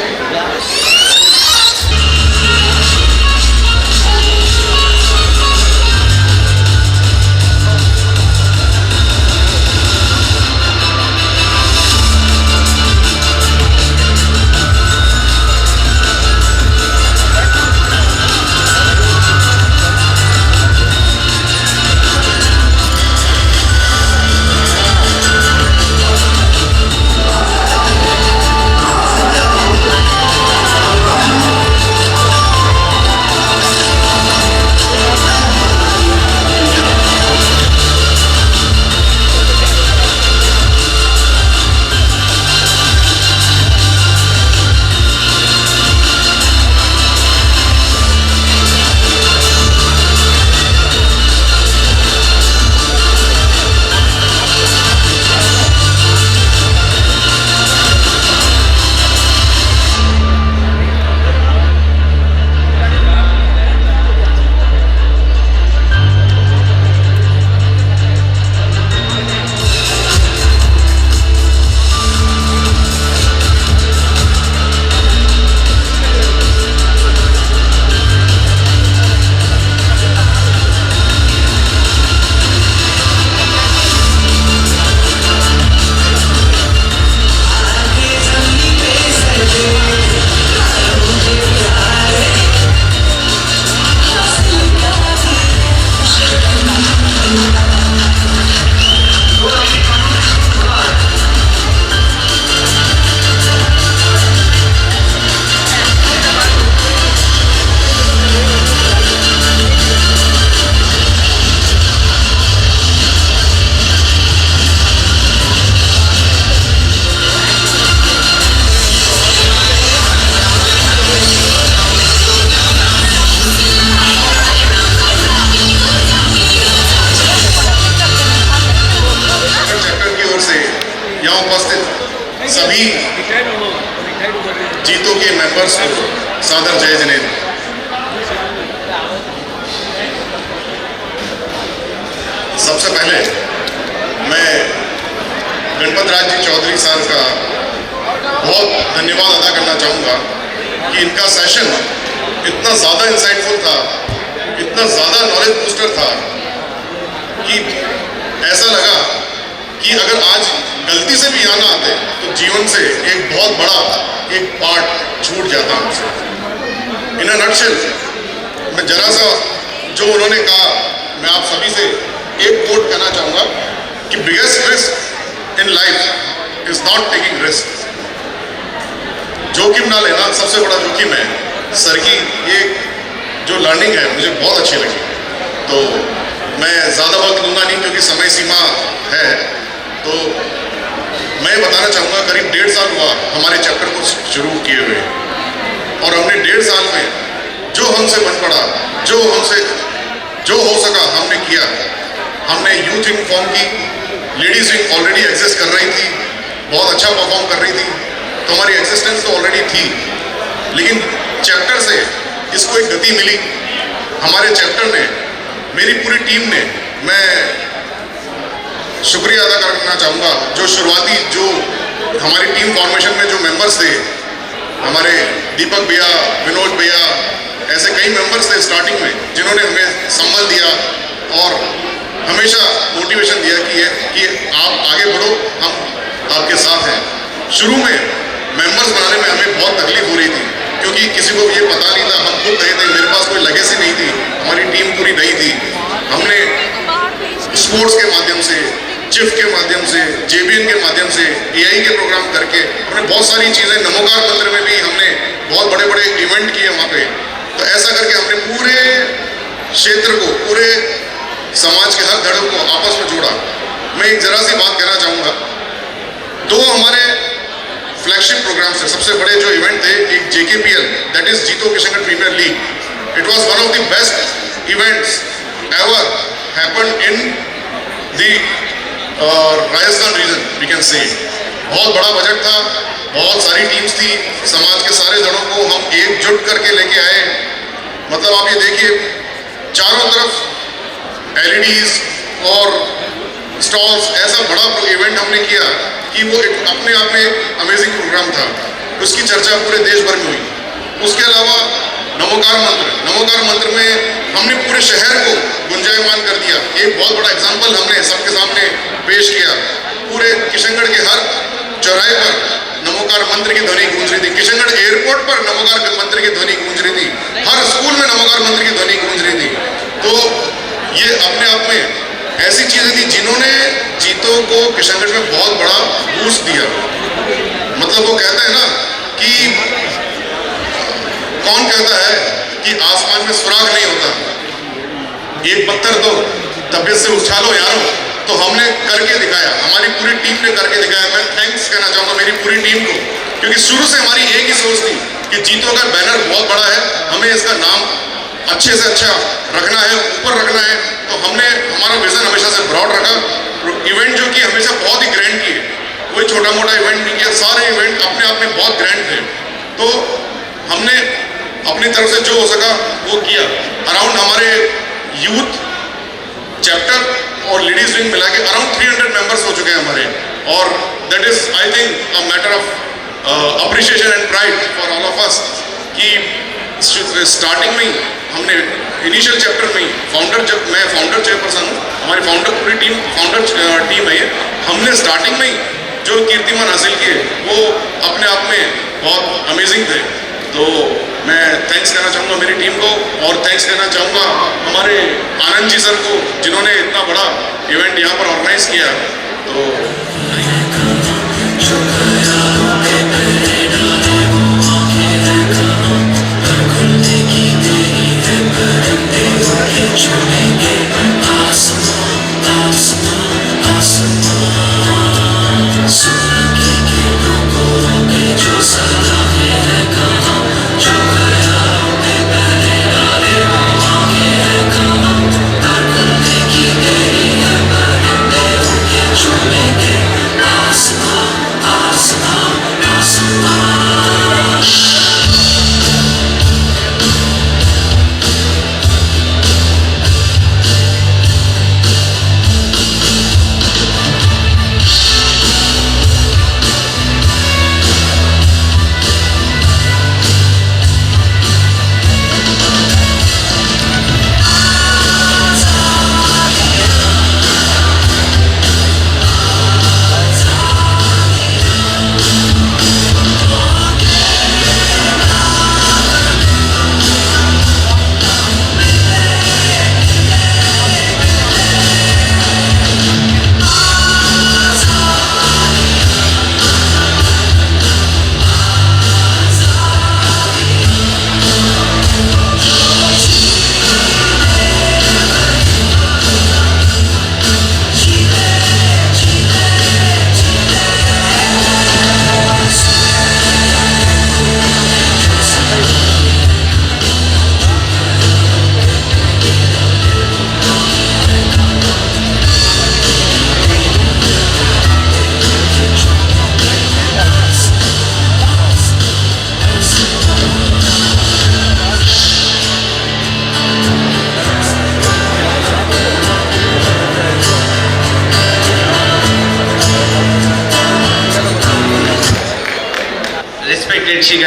सभी जीतों के मेंबर्स को सादर जय जिनेन्द्र। सबसे पहले मैं गणपत राज जी चौधरी साहब का बहुत धन्यवाद अदा करना चाहूँगा कि इनका सेशन इतना ज़्यादा इंसाइटफुल था, इतना ज़्यादा नॉलेज बूस्टर था कि ऐसा लगा कि अगर आज गलती से भी यहाँ ना आते तो जीवन से एक बहुत बड़ा एक पार्ट छूट जाता हमसे। इन अ नटशेल मैं जरा सा जो उन्होंने कहा, मैं आप सभी से एक कोट कहना चाहूँगा कि biggest risk in life is not taking risk. जोखिम ना लेना सबसे बड़ा जोखिम है। सर की ये जो लर्निंग है मुझे बहुत अच्छी लगी। तो मैं ज़्यादा वक्त लूँगा नहीं क्योंकि समय सीमा है। तो मैं बताना चाहूँगा करीब 1.5 साल हुआ हमारे चैप्टर को शुरू किए हुए, और हमने 1.5 साल में जो हमसे बन पड़ा, जो हो सका हमने किया। हमने यूथ विंग फॉर्म की, लेडीज विंग ऑलरेडी एग्जिस्ट कर रही थी, बहुत अच्छा परफॉर्म कर रही थी, तो हमारी एग्जिस्टेंस तो ऑलरेडी थी, लेकिन चैप्टर से इसको एक गति मिली। हमारे चैप्टर ने, मेरी पूरी टीम ने, मैं शुक्रिया अदा करना चाहूँगा जो शुरुआती जो हमारी टीम फॉर्मेशन में जो मेंबर्स थे, हमारे दीपक भैया, विनोद भैया, ऐसे कई मेंबर्स थे स्टार्टिंग में जिन्होंने हमें संबल दिया और हमेशा मोटिवेशन दिया कि आप आगे बढ़ो, हम आपके साथ हैं। शुरू में मेंबर्स बनाने में हमें बहुत तकलीफ हो रही थी क्योंकि किसी को ये पता नहीं था, हम खुद नए थे, मेरे पास कोई लेगेसी नहीं थी, हमारी टीम पूरी नई थी। हमने स्पोर्ट्स के माध्यम से, चिफ के माध्यम से, जेबीएन के माध्यम से, एआई के प्रोग्राम करके हमने बहुत सारी चीज़ें, नमोकार मंत्र में भी हमने बहुत बड़े बड़े इवेंट किए वहाँ पे। तो ऐसा करके हमने पूरे क्षेत्र को, पूरे समाज के हर धड़ों को आपस में जोड़ा। मैं एक जरा सी बात कहना चाहूँगा, 2 हमारे फ्लैगशिप प्रोग्राम से सबसे बड़े जो इवेंट थे, एक JKPL, that is JITO Kishangarh premier league. It was one of the best events ever happened in the Rajasthan region, we can say. बहुत बड़ा बजट था, बहुत सारी टीम्स थी, समाज के सारे धड़ों को हम एकजुट करके लेके आए। मतलब आप ये देखिए, चारों तरफ LEDs और स्टॉल्स, ऐसा बड़ा इवेंट हमने किया कि वो एक अपने आप में एक अमेजिंग प्रोग्राम था। उसकी चर्चा पूरे देश भर में हुई। उसके अलावा नमोकार मंत्र में हमने पूरे शहर को गुंजायमान कर दिया। एक बहुत बड़ा एग्जाम्पल हमने सबके सामने पेश किया। पूरे किशनगढ़ के हर चौराहे पर नमोकार मंत्र की ध्वनि गूंज रही थी। किशनगढ़ एयरपोर्ट पर नमोकार मंत्र की ध्वनि गूंज रही थी। हर स्कूल में नमोकार मंत्र की ध्वनि गूंज रही थी। तो ये अपने आप में ऐसी चीजें थी जिन्होंने जीतो को किशनगढ़ में बहुत बड़ा बूस्ट दिया। मतलब वो कहता है ना कि कौन कहता है कि आसमान में सुराग नहीं होता, एक पत्थर दो तबीयत से उछालो यारो। तो हमने करके दिखाया, हमारी पूरी टीम ने करके दिखाया। मैं थैंक्स कहना चाहूँगा मेरी पूरी टीम को, क्योंकि शुरू से हमारी एक ही सोच थी कि जीतो का बैनर बहुत बड़ा है, हमें इसका नाम अच्छे से अच्छा रखना है, ऊपर रखना है। तो हमने हमारा विजन हमेशा से ब्रॉड रखा। इवेंट जो कि हमेशा बहुत ही ग्रैंड किए, कोई छोटा मोटा इवेंट नहीं किया, सारे इवेंट अपने आप में बहुत ग्रैंड थे। तो हमने अपनी तरफ से जो हो सका वो किया। अराउंड हमारे यूथ चैप्टर और लेडीज विंग मिला के अराउंड 300 मेंबर्स हो चुके हैं हमारे, और that is I think a matter of appreciation and pride for all of us कि स्टार्टिंग में ही हमने इनिशियल चैप्टर में ही मैं फाउंडर चेयरपर्सन हूँ, हमारी फाउंडर टीम है ये। हमने स्टार्टिंग में ही जो कीर्तिमान हासिल किए वो अपने आप में बहुत अमेजिंग थे। तो मैं थैंक्स कहना चाहूँगा मेरी टीम को, और थैंक्स कहना चाहूँगा हमारे आनंद जी सर को जिन्होंने इतना बड़ा इवेंट यहाँ पर ऑर्गेनाइज किया। तो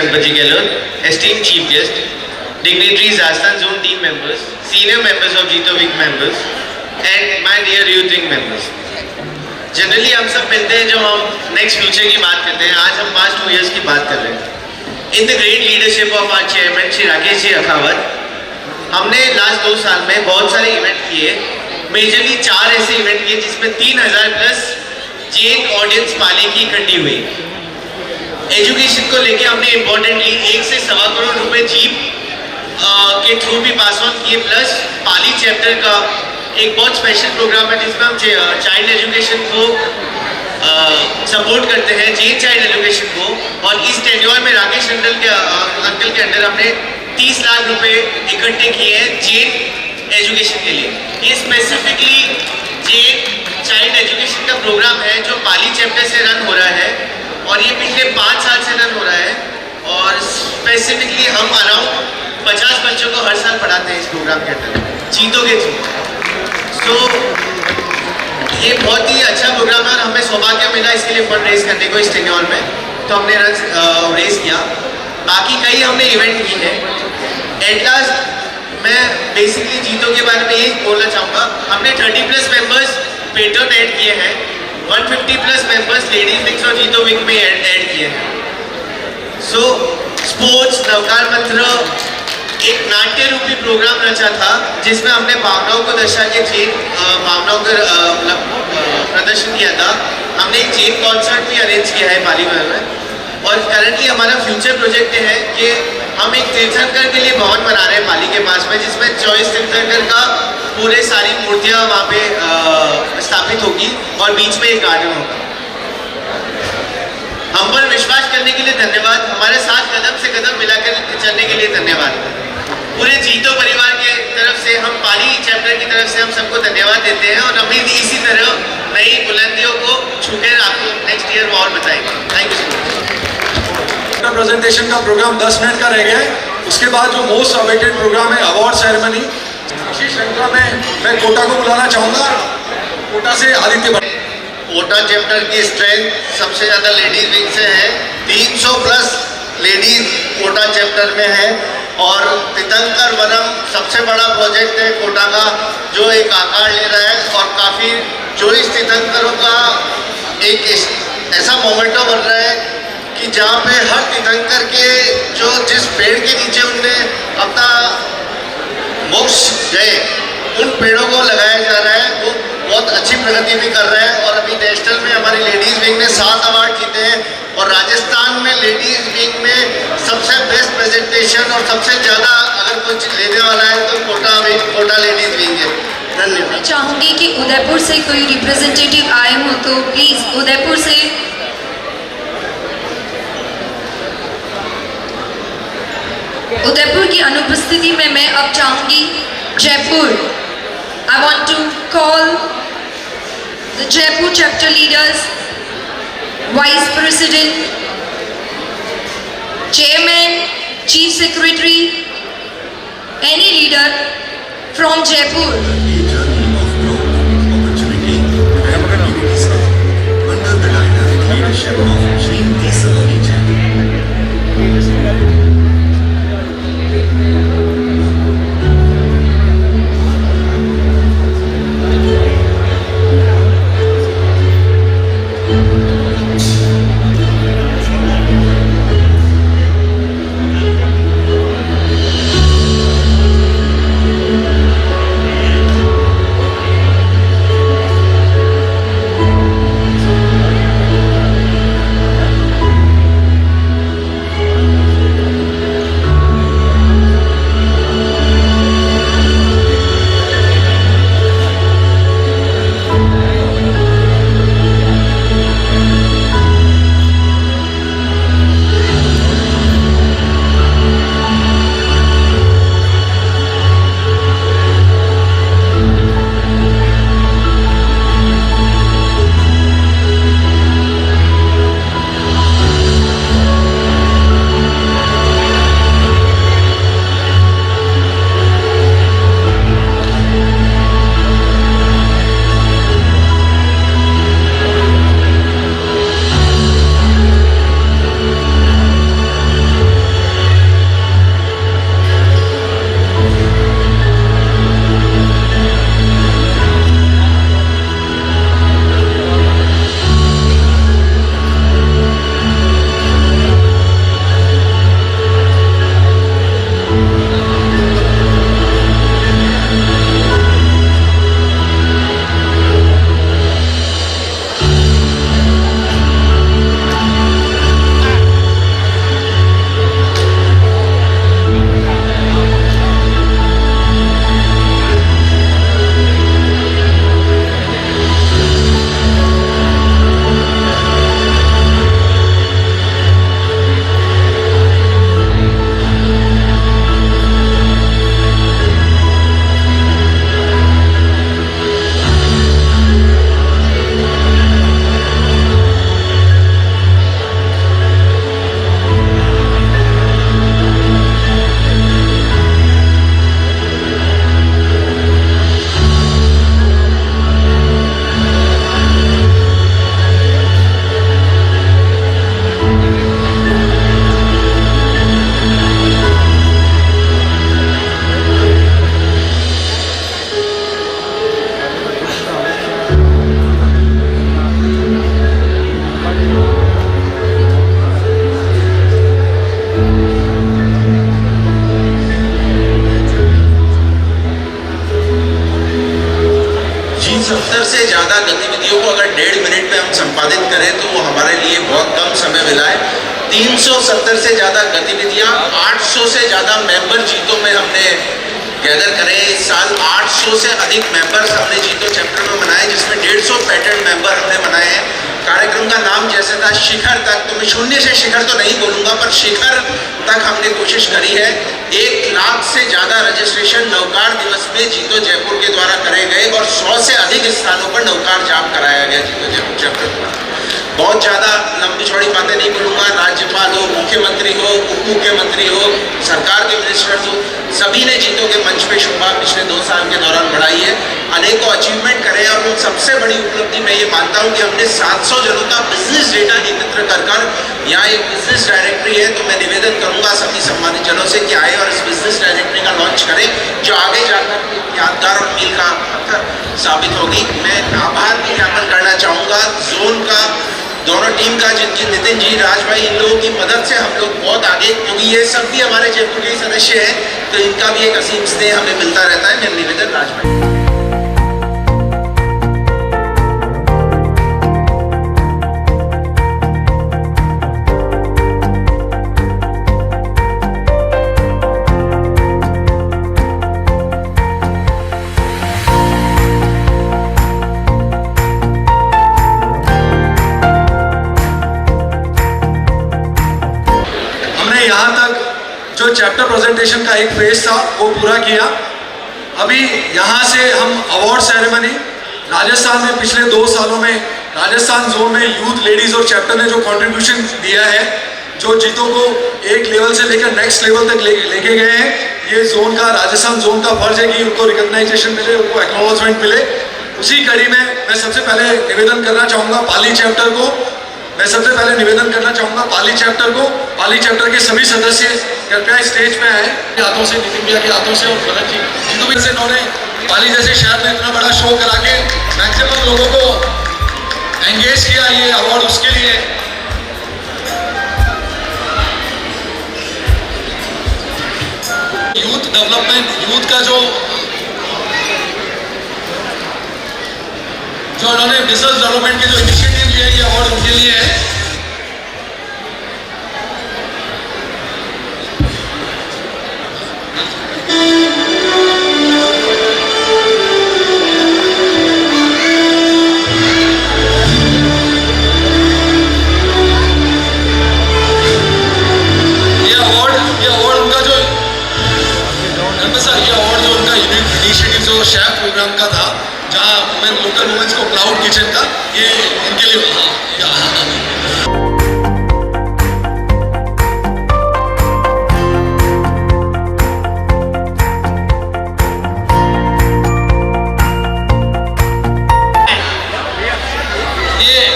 Ganpatji Gehlot, esteemed chief guest, dignitaries, Rajasthan Zone team members, senior members of Jeeto Week members, and my dear youth wing members. Generally हम सब मिलते हैं जब हम नेक्स्ट फ्यूचर की बात करते हैं. आज हम पास्ट 2 years की बात कर रहे हैं. In the great leadership of our chairman Shri Rakesh ji Rakhawat, हमने लास्ट 2 साल में बहुत सारे इवेंट किए. मेजरली 4 ऐसे इवेंट किए जिसमें 3000 प्लस जेन ऑडियंस पाली की इकट्ठी हुई. एजुकेशन को लेके हमने इम्पोर्टेंटली 1 से 1.25 करोड़ रुपए जीप के थ्रू भी पास ऑन किए. प्लस पाली चैप्टर का एक बहुत स्पेशल प्रोग्राम है जिसमें हम चाइल्ड एजुकेशन को सपोर्ट करते हैं, जेन चाइल्ड एजुकेशन को. और इस टेन्योर में राकेश अंकल के अंडर हमने 30 लाख रुपए इकट्ठे किए हैं जेन एजुकेशन के लिए. ये स्पेसिफिकली जेन चाइल्ड एजुकेशन का प्रोग्राम है जो पाली चैप्टर से रन हो रहा है और ये पिछले 5 साल से रन हो रहा है. और स्पेसिफिकली हम अराउंड 50 बच्चों को हर साल पढ़ाते हैं इस प्रोग्राम के अंदर जीतो के थ्रू. तो ये बहुत ही अच्छा प्रोग्राम है और हमें सौभाग्य मिला इसके लिए फंड रेज करने को इस टेन्योर में, तो हमने रेज किया. बाकी कई हमने इवेंट किए हैं. एट लास्ट मैं बेसिकली जीतो के बारे में यही बोलना चाहूँगा. हमने 30 प्लस मेंबर्स पेट्रन ऐड किए हैं, 150 प्लस मेंबर्स लेडीज विंग्स और जीतो विंग में ऐड किए हैं. सो स्पोर्ट्स नवकार मंत्र एक नाट्य रूपी प्रोग्राम रचा था जिसमें हमने भावनाओं को दर्शा के जेन भावनाओं का प्रदर्शन किया था. हमने एक जेन कॉन्सर्ट भी अरेंज किया है पाली महल में. और करंटली हमारा फ्यूचर प्रोजेक्ट है कि हम एक तीर्थंकर के लिए भवन बना रहे हैं पाली के पास में, जिसमें 24 तीर्थंकर का पूरे सारी मूर्तियाँ वहाँ पे स्थापित होगी और बीच में एक गार्डन होगा. हम पर विश्वास करने के लिए धन्यवाद. हमारे साथ कदम से कदम मिलाकर चलने के लिए धन्यवाद. पूरे जीतो परिवार के तरफ से हम पाली चैप्टर की तरफ से हम सबको धन्यवाद देते हैं और अभी इसी तरह नई बुलंदियों को छूकर आपको नेक्स्ट ईयर और बताएंगे. Thank you so much. Presentation का प्रोग्राम 10 मिनट का रह गया है. उसके बाद जो मोस्ट अवेटेड प्रोग्राम है अवार्ड सेरेमनी. इसी श्रृंखला में मैं कोटा को बुलाना चाहूँगा. कोटा से आदित्य. कोटा चैप्टर की स्ट्रेंथ सबसे ज़्यादा लेडीज विंग से है. 300 प्लस लेडीज कोटा चैप्टर में है. और तीर्थंकर वनम सबसे बड़ा प्रोजेक्ट है कोटा का जो एक आकार ले रहा है. और काफ़ी जो इस तीर्थंकरों का एक ऐसा मोमेंटो बन रहा है कि जहाँ पे हर तीर्थंकर के जो जिस पेड़ के नीचे उनने अपना मोक्ष गए उन पेड़ों को लगाया जा रहा है. वो बहुत अच्छी प्रगति भी कर रहे हैं. और अभी नेशनल में हमारी लेडीज़ विंग ने 7 अवार्ड जीते हैं. और राजस्थान में लेडीज़ विंग में सबसे बेस्ट प्रेजेंटेशन और सबसे ज़्यादा अगर कुछ लेने वाला है तो कोटा लेडीज़ विंग है. धन्यवाद. मैं चाहूँगी कि उदयपुर से कोई रिप्रेजेंटेटिव आए हो तो प्लीज़ उदयपुर से. उदयपुर की अनुपस्थिति में मैं अब चाहूँगी Jaipur. I want to call the Jaipur chapter leaders, Vice President, Chairman, Chief Secretary, any leader from Jaipur. Under the dynamic leadership of Srimati Saloni Jain. 370 से ज़्यादा गतिविधियों को अगर 1.5 मिनट में हम संपादित करें तो वो हमारे लिए बहुत कम समय मिला है। 370 से ज़्यादा गतिविधियाँ, 800 से ज़्यादा मेंबर जीतों में हमने गैदर करें। इस साल 800 से अधिक मेंबर्स हमने जीतो चैप्टर में बनाए, जिसमें 150 पैटर्न मेंबर हमने बनाए हैं। कार्यक्रम का नाम जैसे था शिखर तक, तो मैं शून्य से शिखर तो नहीं बोलूँगा, पर शिखर तक हमने कोशिश करी है। 1 लाख से ज़्यादा रजिस्ट्रेशन नवकार दिवस में जीतो जयपुर के द्वारा करे गए और 100 से अधिक स्थानों पर नवकार जाप कराया गया जीतो जयपुर चैप्टर द्वारा। बहुत ज़्यादा लंबी चौड़ी बातें नहीं बोलूँगा। राज्यपाल हो, मुख्यमंत्री हो, उप मुख्यमंत्री हो, सरकार के मिनिस्टर्स हो, सभी ने जीतो के मंच पे शोभा पिछले 2 साल के दौरान बढ़ाई है। अनेकों अचीवमेंट करे और उन सबसे बड़ी उपलब्धि मैं ये मानता हूँ कि हमने 700 जनों का बिजनेस डेटा एकत्र कर यहाँ एक बिजनेस डायरेक्टरी है। तो मैं निवेदन करूँगा सभी सम्मानित जनों से कि आए और इस बिजनेस डायरेक्टरी का लॉन्च करें, जो आगे जाकर एक यादगार और मील का पत्थर साबित होगी। मैं आभार भी ज्ञापन करना चाहूँगा जोन का, दोनों टीम का, जिनकी नितिन जी, राज भाई, इन लोगों की मदद से हम लोग बहुत आगे, क्योंकि ये सब भी हमारे जयपुर के सदस्य हैं, तो इनका भी एक असीम स्नेह हमें मिलता रहता है। मेरा निवेदन राज भाई। यहाँ तक जो चैप्टर प्रेजेंटेशन का एक फेज था वो पूरा किया। अभी यहाँ से हम अवार्ड सेरेमनी, राजस्थान में पिछले 2 सालों में राजस्थान जोन में यूथ, लेडीज और चैप्टर ने जो कंट्रीब्यूशन दिया है, जो जीतों को एक लेवल से लेकर नेक्स्ट लेवल तक लेके गए हैं, ये जोन का, राजस्थान जोन का फर्ज है कि उनको रिकॉग्नाइजेशन मिले, उनको एक्नॉलेजमेंट मिले। उसी कड़ी में मैं सबसे पहले निवेदन करना चाहूँगा पाली चैप्टर को, पाली चैप्टर के सभी सदस्य कृपया स्टेज पे आए। हाथों से, नितिन भैया के हाथों से और भरत जी, जितों भी से इन्होंने पाली जैसे शहर में इतना बड़ा शो करा के मैक्सिमम लोगों को एंगेज किया, ये अवार्ड उसके लिए। यूथ डेवलपमेंट, यूथ का जो उन्होंने बिजनेस डेवलपमेंट के जो इनिशिएटिव लिए, ये अवार्ड उनके लिए है। ये अवार्ड उनका जो उनका इनिशिएटिव जो शेफ प्रोग्राम का था, जहाँ लोकल वुमेन्स को क्लाउड किचन का, ये इनके लिए।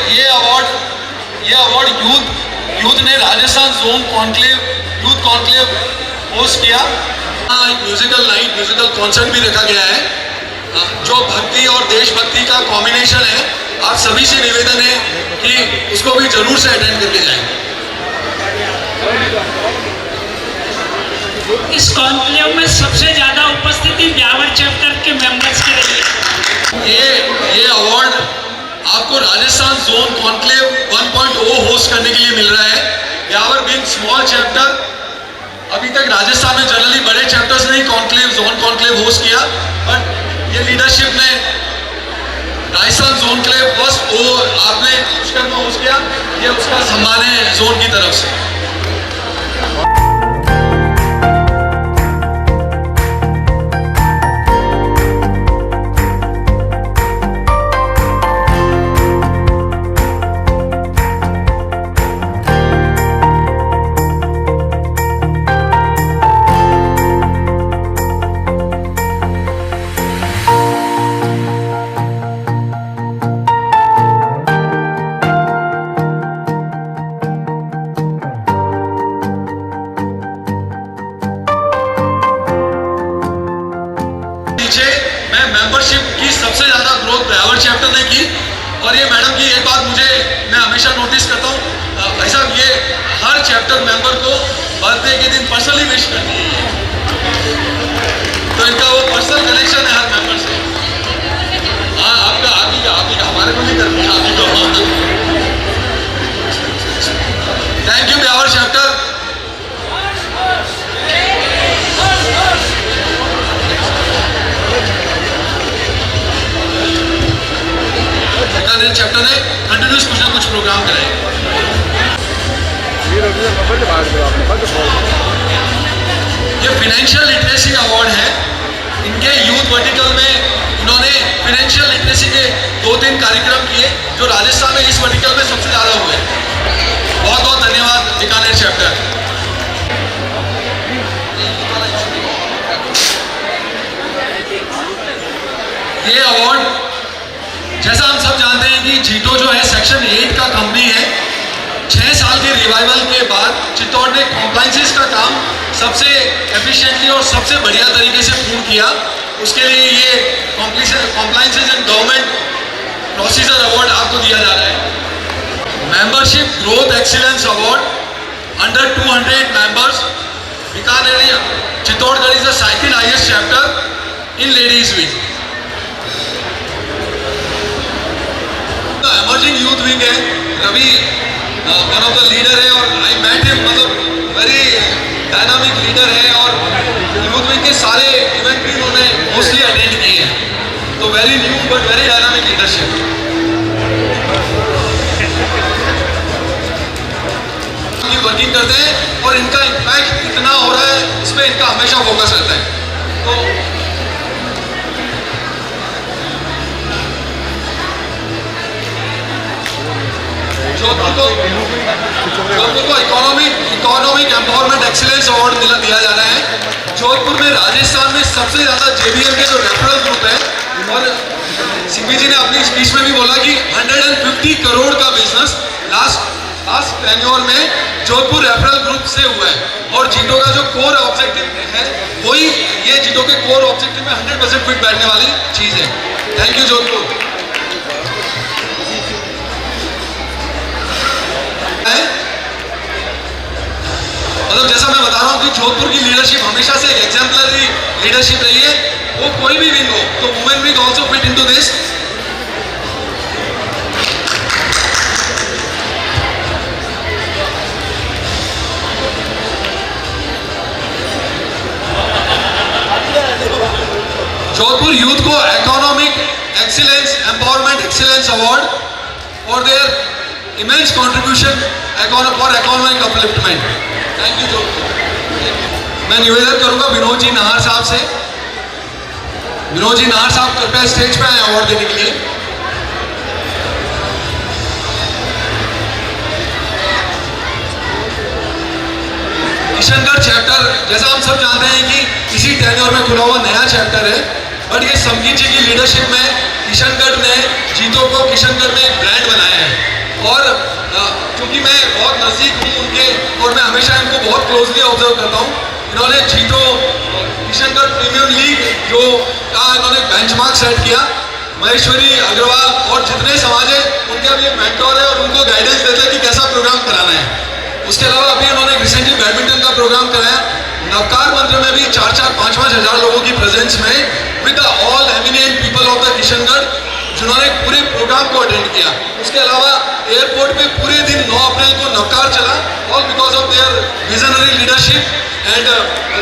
ये अवार्ड यूथ ने Rajasthan zone youth conclave host किया। म्यूजिकल नाइट, म्यूजिकल कॉन्सर्ट भी रखा गया है, जो भक्ति और देशभक्ति का कॉम्बिनेशन है। आप सभी से निवेदन है कि उसको भी जरूर से अटेंड करके जाएं। इस कॉन्क्लेव में सबसे ज्यादा उपस्थिति ब्यावर चैप्टर के मेंबर्स की रही है। ये अवार्ड आपको राजस्थान जोन कॉन्क्लेव 1.0 होस्ट करने के लिए मिल रहा है। ब्यावर बीइंग स्मॉल चैप्टर, अभी तक राजस्थान में जनरली बड़े चैप्टर्स ने कॉन्क्लेव, जोन कॉन्क्लेव होस्ट किया, बट ये लीडरशिप ने राजस्थान जोन के लिए फर्स्ट आपने पुष्कर में होस्ट किया, ये उसका सम्मान है जोन की तरफ से। सबसे ज्यादा ग्रोथ ब्यावर चैप्टर ने की। और ये मैडम की एक बात मैं हमेशा नोटिस करता हूँ, भाई साहब ये हर चैप्टर मेंबर को बर्थडे के दिन पर्सनली विश करती है, तो इनका वो पर्सनल कनेक्शन है हर मेंबर से। हाँ, आपका हमारे को नहीं करनी आप ही को। Thank you Beawar chapter. Chapter ने कंटिन्यूस कुछ ना कुछ प्रोग्राम कराए। ये फाइनेंशियल लिटरेसी अवार्ड है। इनके यूथ वर्टिकल में इन्होंने फाइनेंशियल लिटरेसी के 2-3 कार्यक्रम किए जो राजस्थान में इस वर्टिकल में सबसे ज़्यादा हुए। बहुत बहुत धन्यवाद बीकानेर चैप्टर। ये अवार्ड जैसा हम सब जानते हैं कि जीटो जो है सेक्शन 8 का कंपनी है। 6 साल के रिवाइवल के बाद चित्तौड़ ने कॉम्प्लाइंसेस का काम सबसे एफिशिएंटली और सबसे बढ़िया तरीके से पूर्ण किया। उसके लिए ये compliances and government procedure award आपको दिया जा रहा है। Membership growth excellence award under 200 members. Bikaner Chittorgarh is the second highest chapter in ladies wing. Emerging youth wing है। Ravi one of the leader है और आई मेट हिम, मतलब वेरी डायनामिक लीडर है और यूथ विंग के सारे इवेंट भी उन्होंने मोस्टली अटेंड किए हैं। तो very new but very dynamic leadership. Working करते हैं और इनका इम्पैक्ट कितना हो रहा है इस पर इनका हमेशा फोकस रहता है। तो जोधपुर को इकोनॉमिक एम्पावरमेंट एक्सीलेंस अवार्ड दिया जा रहा है। जोधपुर में राजस्थान में सबसे ज़्यादा JBM के जो रेफरल ग्रुप है, और सीपी जी ने अपनी स्पीच में भी बोला कि 150 करोड़ का बिजनेस लास्ट टेन्योर में जोधपुर रेफरल ग्रुप से हुआ है। और जीटो का जो कोर ऑब्जेक्टिव है वही ये जीटो के कोर ऑब्जेक्टिव में 100% फिट बैठने वाली चीज़ है। Thank you Jodhpur. मतलब जैसा मैं बता रहा हूँ कि जोधपुर की लीडरशिप हमेशा से एक एग्जाम्पलरी लीडरशिप रही है। वो कोई भी विंग हो, तो women wing also fit into this. Jodhpur youth को economic excellence empowerment excellence award for their immense contribution for economic upliftment. Thank you Jodhpur. मैं निवेदन करूंगा विनोद जी नाहर साहब से। विनोद जी नाहर साहब कृपया स्टेज पे आए अवार्ड देने के लिए। किशनगढ़ चैप्टर, जैसा हम सब जानते हैं कि इसी टेन्योर में खुला हुआ नया चैप्टर है, बट ये संगीत जी की लीडरशिप में किशनगढ़ ने जीतो को किशनगढ़ में एक ब्रांड बनाया है। और क्योंकि मैं बहुत नज़दीक हूँ उनके और मैं हमेशा इनको बहुत क्लोजली ऑब्जर्व करता हूँ, इन्होंने जीतो किशनगढ़ प्रीमियर लीग जो का इन्होंने बेंचमार्क सेट किया। महेश्वरी अग्रवाल और जितने समाज है उनके अब ये मेंटोर है और उनको गाइडेंस देते हैं कि कैसा प्रोग्राम कराना है। उसके अलावा अभी उन्होंने रिसेंटली बैडमिंटन का प्रोग्राम कराया। नवकार मंत्र में भी 4-5 हज़ार लोगों की प्रेजेंस में with all eminent people of the Kishangarh जिन्होंने पूरे प्रोग्राम को अटेंड किया। उसके अलावा एयरपोर्ट पे पूरे दिन 9 अप्रैल को नवकार चला, all because of their visionary leadership and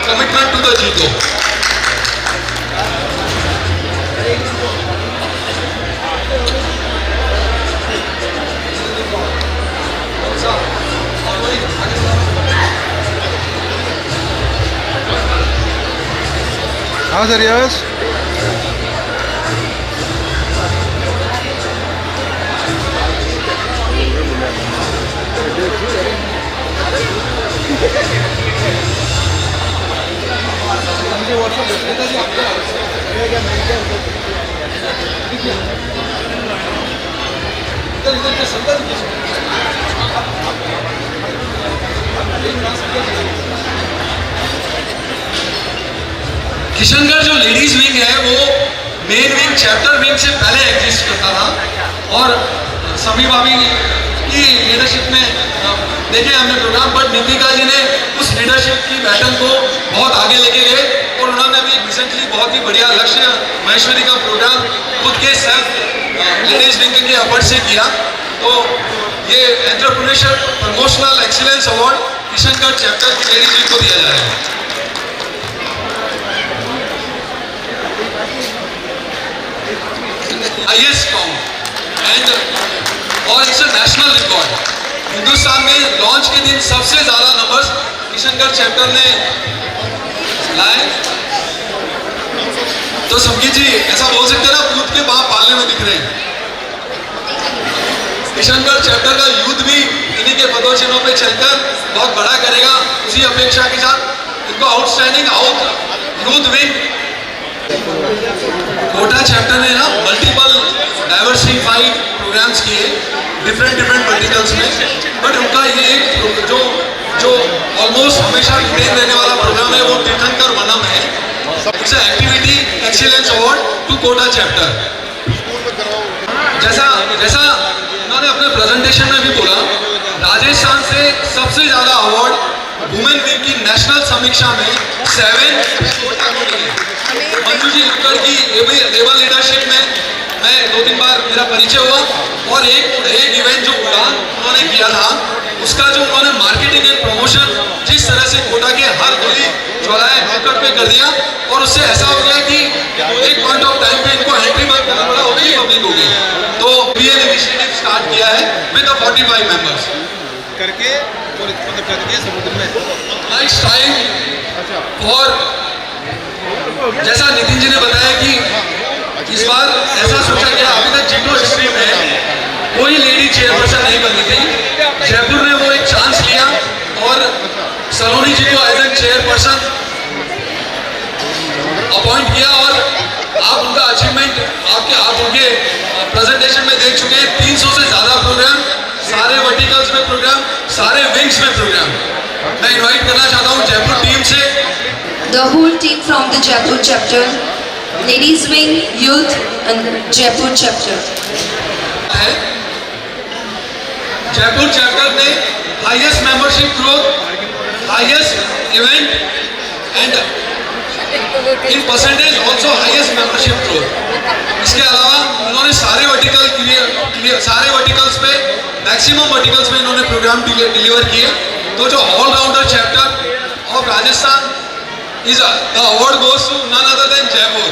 commitment to the JITO. हाँ सर, यस। किशनगढ़ जो लेडीज विंग है वो मेन विंग चैप्टर विंग से पहले एग्जिस्ट करता था और सभी भाभी की लीडरशिप में देखे हमने प्रोग्राम, बट नितिका जी ने उस लीडरशिप की बैटन को बहुत आगे लेके गए और उन्होंने अभी रिसेंटली बहुत ही बढ़िया लक्ष्य महेश्वरी का प्रोग्राम खुद के सेल्फ लेडीज विंग के अवार्ड से किया। तो ये entrepreneurship promotional excellence award Kishangarh chapter की लेडीज विंग को दिया जा रहा है। हाईएस्ट काउंट एंड और it's a national record. Hindustan में लॉन्च के दिन सबसे ज्यादा नंबर्स किशनगढ़ चैप्टर ने लाए। तो संगीत जी ऐसा बोल सकते हैं ना, पूत के बाप पालने में दिख रहे हैं। किशनगढ़ चैप्टर का यूथ भी इन्हीं के पदोचिन्हों पे चलकर बहुत बड़ा करेगा, उसी अपेक्षा के साथ इनको outstanding youth wing Kota chapter ने ना मल्टीपल डाइवर्सिफाइड प्रोग्राम्स किए डिफरेंट वर्टिकल्स में, बट उनका ये एक जो ऑलमोस्ट हमेशा रिटेन रहने वाला प्रोग्राम है वो तीर्थंकर वनम है। It's activity excellence award to Kota chapter. जैसा उन्होंने अपने प्रेजेंटेशन में भी बोला, राजस्थान से सबसे ज्यादा अवार्ड वुमेन विंग की नेशनल समीक्षा में 7 मंजू जी लिखकर की लेबर लीडरशिप में मैं 2-3 बार मेरा परिचय हुआ, और एक इवेंट जो उड़ान उन्होंने किया था उसका जो उन्होंने मार्केटिंग एंड प्रमोशन जिस तरह से कोटा के हर गली चौराहे नुक्कड़ पे कर दिया, और उससे ऐसा हो गया कि एक पॉइंट ऑफ टाइम पे इनको एंट्री बंद करना पड़ा, होगी पब्लिक हो गई। तो बीएल इनिशिएटिव स्टार्ट किया है विद 45 मेंबर्स करके और इसको कर दिया समुद्र में। नेक्स्ट टाइम और जैसा नितिन जी ने बताया कि इस बार ऐसा सोचा गया, अभी तक जीरो हिस्ट्री में कोई लेडी चेयरपर्सन नहीं बनी थी। जयपुर ने वो एक चांस लिया और सलोनी जी को एज एन चेयरपर्सन अपॉइंट किया, और आप उनका अचीवमेंट आप उनके प्रेजेंटेशन में देख चुके हैं। 300 से ज्यादा प्रोग्राम, सारे वर्टिकल्स में प्रोग्राम, सारे विंग्स में प्रोग्राम। मैं इनवाइट करना चाहता हूँ जयपुर टीम से The whole team from the Jaipur chapter, ladies wing, youth and Jaipur chapter. है जयपुर चैप्टर ने highest membership growth, highest event and in percentage also highest membership growth. इसके अलावा उन्होंने सारे वर्टिकल्स पे मैक्सिमम वर्टिकल्स में इन्होंने प्रोग्राम डिलीवर किए। तो जो all rounder chapter of Rajasthan is the award goes to none other than Jaipur.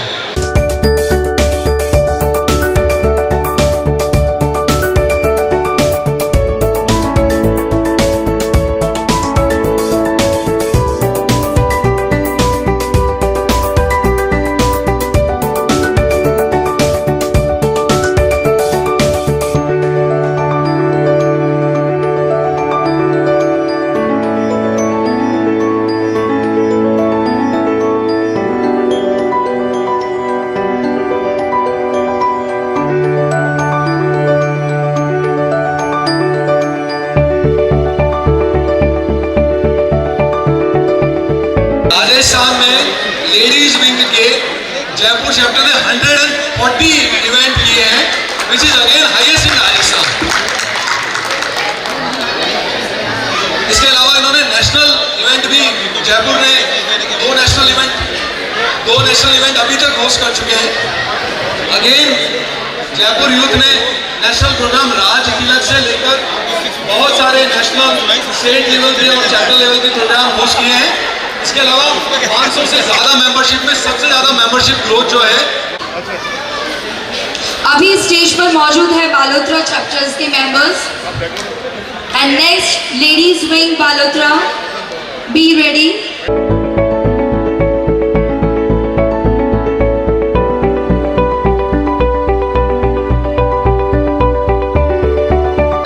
Rajasthan में लेडीज विंग के जयपुर चैप्टर ने 140 इवेंट किए हैं, which is again highest in Rajasthan. इसके अलावा इन्होंने नेशनल इवेंट भी, जयपुर ने दो नेशनल इवेंट अभी तक होस्ट कर चुके हैं। अगेन जयपुर यूथ ने नेशनल प्रोग्राम राज तिलक से लेकर बहुत सारे नेशनल स्टेट लेवल के और चैप्टर लेवल के प्रोग्राम होस्ट किए हैं। इसके अलावा 500 से ज्यादा मेंबरशिप में सबसे ज्यादा मेंबरशिप ग्रोथ जो है। अभी स्टेज पर मौजूद है बालोतरा चैप्टर्स के members and next ladies wing Balotra, be ready.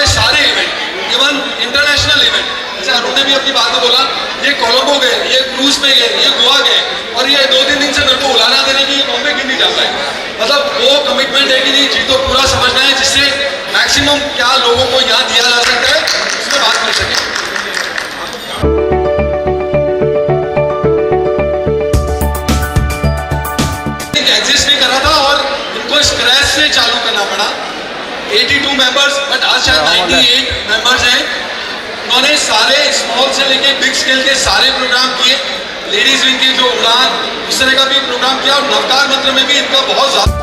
सारे इवेंट, इवन इंटरनेशनल इवेंट, जैसे अरुण ने भी अपनी बात में बोला, ये कोलंबो गए, ये क्रूज पे गए, ये गोवा गए, और ये 2-3 दिन से मेरे को उलाना देने की बॉम्बे क्यों नहीं जाता है। मतलब वो कमिटमेंट है कि नहीं, चीज तो पूरा समझना है जिससे मैक्सिमम क्या लोगों को यहाँ दिया जा सकता है उसमें बात कर सके। एग्जिस्ट नहीं करा था और इनको स्क्रैच से चालू करना पड़ा। 82 मेंबर्स, बट आज शायद 98 मेंबर्स हैं। उन्होंने सारे स्मॉल से लेके बिग स्केल के सारे प्रोग्राम किए। लेडीज विंग की जो उड़ान, उस तरह का भी प्रोग्राम किया, और नवकार मंत्र में भी इनका बहुत ज्यादा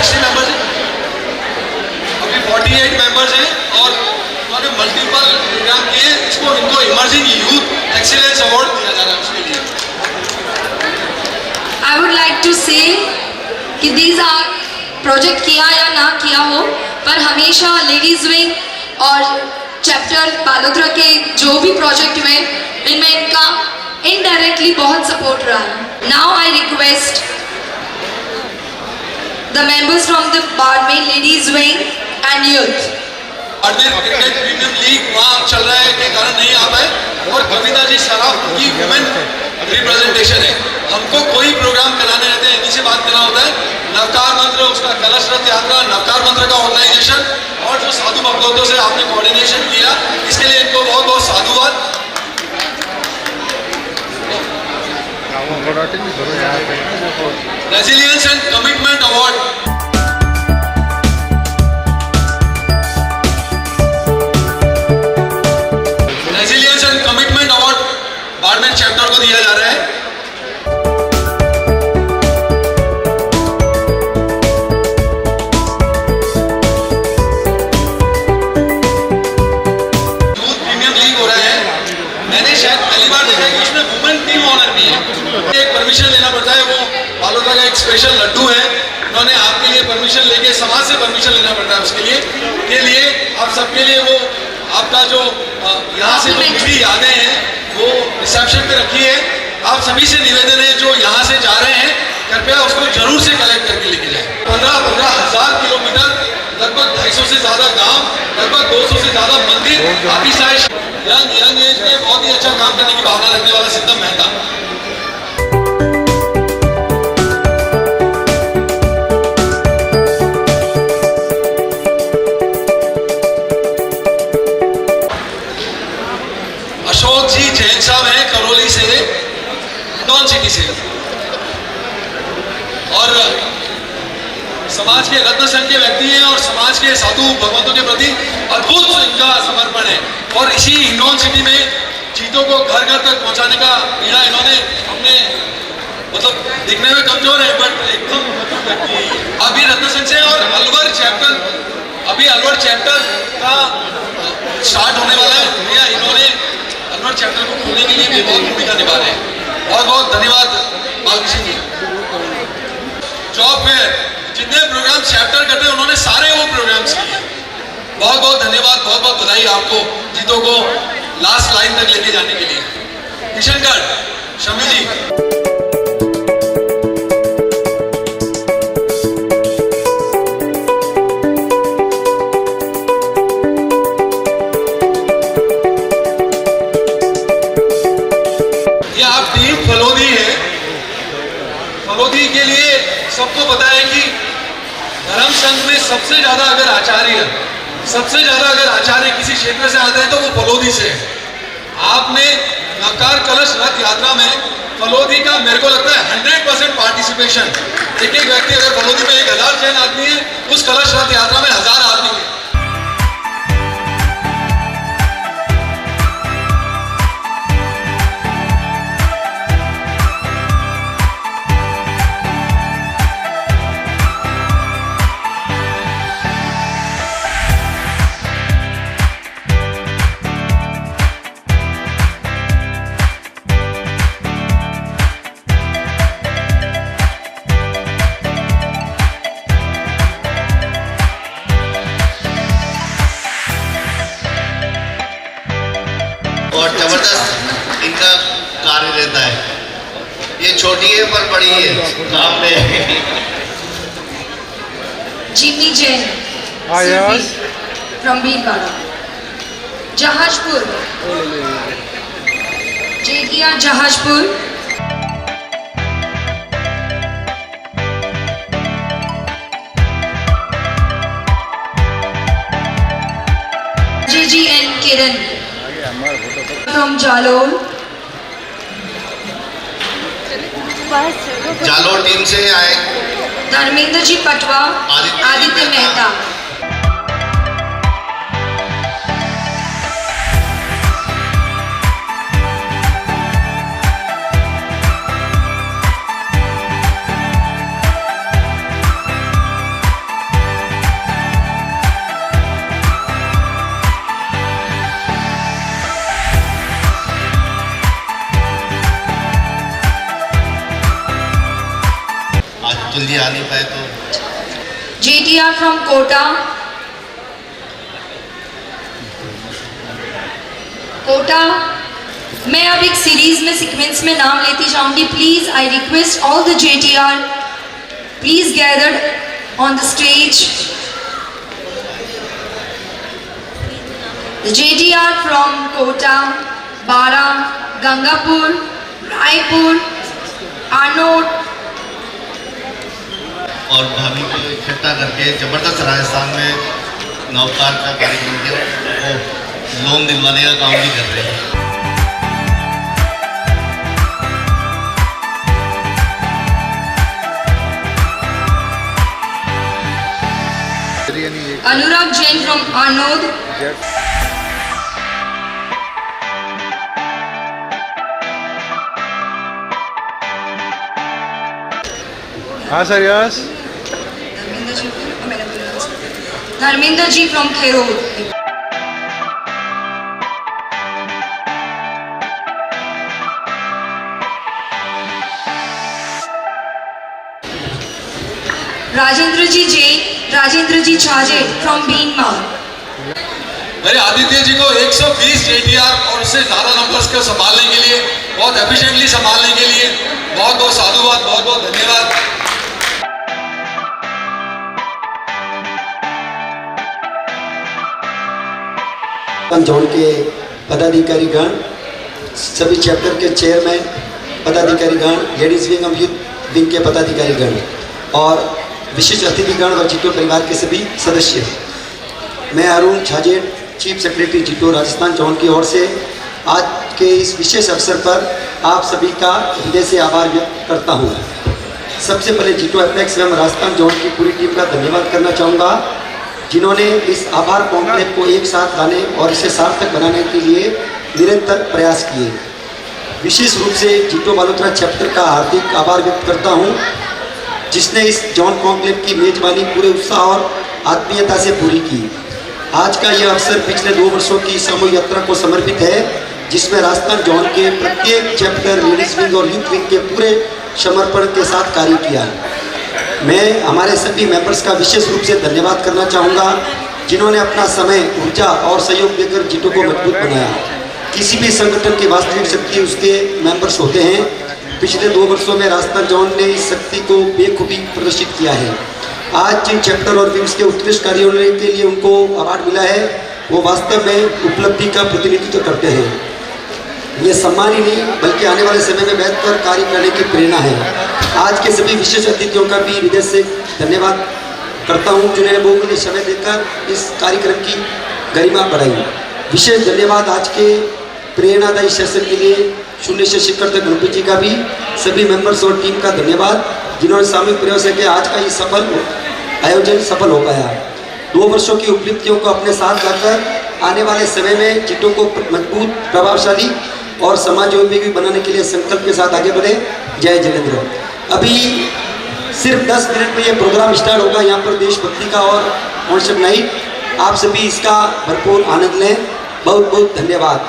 60 मेंबर्स हैं, अभी 48 मेंबर्स हैं और उन्होंने मल्टीपल प्रोग्राम किए। इनको इमर्जिंग यूथ एक्सीलेंस अवार्ड दिया जा रहा है उसके लिए। I would like to say कि these are प्रोजेक्ट किया या ना किया हो, पर हमेशा लेडीज विंग और चैप्टर बालोतरा के जो भी प्रोजेक्ट में इनमें इनका इनडायरेक्टली बहुत सपोर्ट रहा है। Now I request the members from the Barmer ladies wing and youth. Barmer cricket premier league वहाँ चल रहा है के कारण नहीं आ पाए, और कविता जी सराफ की वुमेन रिप्रेजेंटेशन है। हमको कोई प्रोग्राम कराने रहते हैं, इन्हीं से बात करना होता है। नवकार मंत्र, उसका कलश रथ यात्रा, नवकार मंत्र का ऑर्गेनाइजेशन और जो साधु भक्तों से आपने कोऑर्डिनेशन किया, इसके लिए इनको बहुत बहुत साधुवाद। Resilience and commitment award Barmer chapter को दिया जा रहा है। यूथ प्रीमियर लीग हो रहा है। मैंने शायद पहली बार देखा है कि उसमें वुमेन टीम ऑनर भी है। एक परमिशन लेना पड़ता है, वो बालोतरा का एक स्पेशल लड्डू है, उन्होंने आपके लिए परमिशन लेके समाज से परमिशन लेना पड़ता है। उसके लिए आप सबके लिए वो आपका जो यहाँ से जो मिली यादें हैं वो रिसेप्शन पे रखी है। आप सभी से निवेदन है जो यहाँ से जा रहे हैं, कृपया उसको जरूर से कलेक्ट करके लेके जाएं। 15,000 किलोमीटर, लगभग 250 से ज्यादा गांव, लगभग 200 से ज्यादा मंदिर, काफी सारे यंग एज में बहुत ही अच्छा काम करने की भावना रखने वाला सिद्धम मेहता। अशोक जी जैन साहब हैं करौली से, हिंडौन सिटी से, और समाज के रत्न संघ के व्यक्ति हैं और समाज के साधु भगवंतों के प्रति अद्भुत इनका समर्पण है। और इसी हिंडौन सिटी में चीतों को घर घर तक पहुंचाने का बीड़ा इन्होंने अपने, मतलब दिखने में कमजोर है बट एकदम अभी रत्न संघ से, और अलवर चैप्टर का स्टार्ट होने वाला है। भैया इन्होंने अलवर चैप्टर को खोलने के लिए भी बहुत भूमिका निभा रहे हैं। बहुत बहुत धन्यवाद बालकृष्ण जी। जॉब फेयर जितने प्रोग्राम चैप्टर करते हैं उन्होंने सारे वो प्रोग्राम्स किए। बहुत बहुत धन्यवाद, बहुत बहुत बधाई आपको जीतों को लास्ट लाइन तक लेके जाने के लिए। किशनगढ़ शमी जी, ये आप टीम फलोदी है। फलोदी के लिए सबको पता है कि धर्म संघ में सबसे ज्यादा अगर आचार्य किसी क्षेत्र से आते हैं तो वो फलोदी से है। आपने नवकार कलश रथ यात्रा में फलोदी का मेरे को लगता है 100% पार्टिसिपेशन। एक व्यक्ति अगर फलोदी में 1000 जैन आदमी है, उस कलश रथ यात्रा में 1000 आदमी है। और जबरदस्त इनका कार्य रहता है। ये छोटी है पर बड़ी है काम में। Jimmy Jain from Bhilwara, Jahazpur, जेठिया Jahazpur, JGN Kiran from Jalore, Jalore team से आए धर्मेंद्र जी पटवा, आदित्य मेहता। आ नहीं पाए तो JTR from कोटा। कोटा, मैं अब एक सीरीज में सीक्वेंस में नाम लेती जाऊंगी। Please I request all the JTR, please gathered on the stage. The JTR from Kota, Bara, Gangapur, Raipur, आनोद और भाभी को इकट्ठा करके जबरदस्त राजस्थान में नवकार का कार्यक्रम किया, वो लोन दिलवाने का काम भी कर रहे हैं। अनुराग जैन फ्रॉम आनोद। हाँ sir, yes. Dharmendra ji from Kherod. Rajendra ji Chhaje from बीनमाल। मेरे आदित्य जी को 120 JTR और उससे ज़्यादा नंबर्स को संभालने के लिए, बहुत एफिशिएंटली संभालने के लिए बहुत बहुत साधुवाद, बहुत बहुत धन्यवाद। जोन के पदाधिकारीगण, सभी चैप्टर के चेयरमैन, पदाधिकारीगण, लेडीज विंग और यूथ विंग के पदाधिकारीगण और विशिष्ट अतिथिगण और जिटो परिवार के सभी सदस्य, मैं अरुण छाजे, चीफ सेक्रेटरी जिटो राजस्थान जोन की ओर से आज के इस विशेष अवसर पर आप सभी का हृदय से आभार व्यक्त करता हूँ। सबसे पहले जिटो एपेक्स एवं राजस्थान जोन की पूरी टीम का धन्यवाद करना चाहूँगा, जिन्होंने इस आभार कॉन्क्लेव को एक साथ लाने और इसे सार्थक बनाने के लिए निरंतर प्रयास किए। विशेष रूप से जिटो बालोतरा चैप्टर का हार्दिक आभार व्यक्त करता हूँ, जिसने इस जॉन कॉन्क्लेव की मेजबानी पूरे उत्साह और आत्मीयता से पूरी की। आज का यह अवसर पिछले 2 वर्षों की सामूहिक यात्रा को समर्पित है, जिसमें राजस्थान जॉन के प्रत्येक चैप्टर लेडीज विंग और यूथ विंग के पूरे समर्पण के साथ कार्य किया। मैं हमारे सभी मेंबर्स का विशेष रूप से धन्यवाद करना चाहूँगा, जिन्होंने अपना समय, ऊर्जा और सहयोग देकर जिटो को मजबूत बनाया। किसी भी संगठन की वास्तविक शक्ति उसके मेंबर्स होते हैं। पिछले 2 वर्षों में राजस्थान जॉन ने इस शक्ति को बेखूबी प्रदर्शित किया है। आज जिन चैप्टर और विंग्स के उत्कृष्ट कार्यों के लिए उनको अवार्ड मिला है, वो वास्तव में उपलब्धि का प्रतिनिधित्व करते हैं। ये सम्मान ही नहीं बल्कि आने वाले समय में बेहतर कार्य करने की प्रेरणा है। आज के सभी विशेष अतिथियों का भी हृदय से धन्यवाद करता हूँ, जिन्होंने बहुमूल्य समय देकर इस कार्यक्रम की गरिमा बढ़ाई। विशेष धन्यवाद आज के प्रेरणादायी सेशन के लिए शून्य से शिखर तक ग्रुप जी का भी, सभी मेंबर्स और टीम का धन्यवाद, जिन्होंने सामूहिक प्रयास से आज का ये सफल आयोजन सफल हो पाया। 2 वर्षों की उपलब्धियों को अपने साथ लाकर आने वाले समय में जिटो को मजबूत, प्रभावशाली और समाजोपयोगी बनाने के लिए संकल्प के साथ आगे बढ़े। जय जिनेंद्र। अभी सिर्फ 10 मिनट में ये प्रोग्राम स्टार्ट होगा, यहाँ पर देशभक्ति का और कॉन्सर्ट नाइट। आप सभी इसका भरपूर आनंद लें। बहुत बहुत धन्यवाद।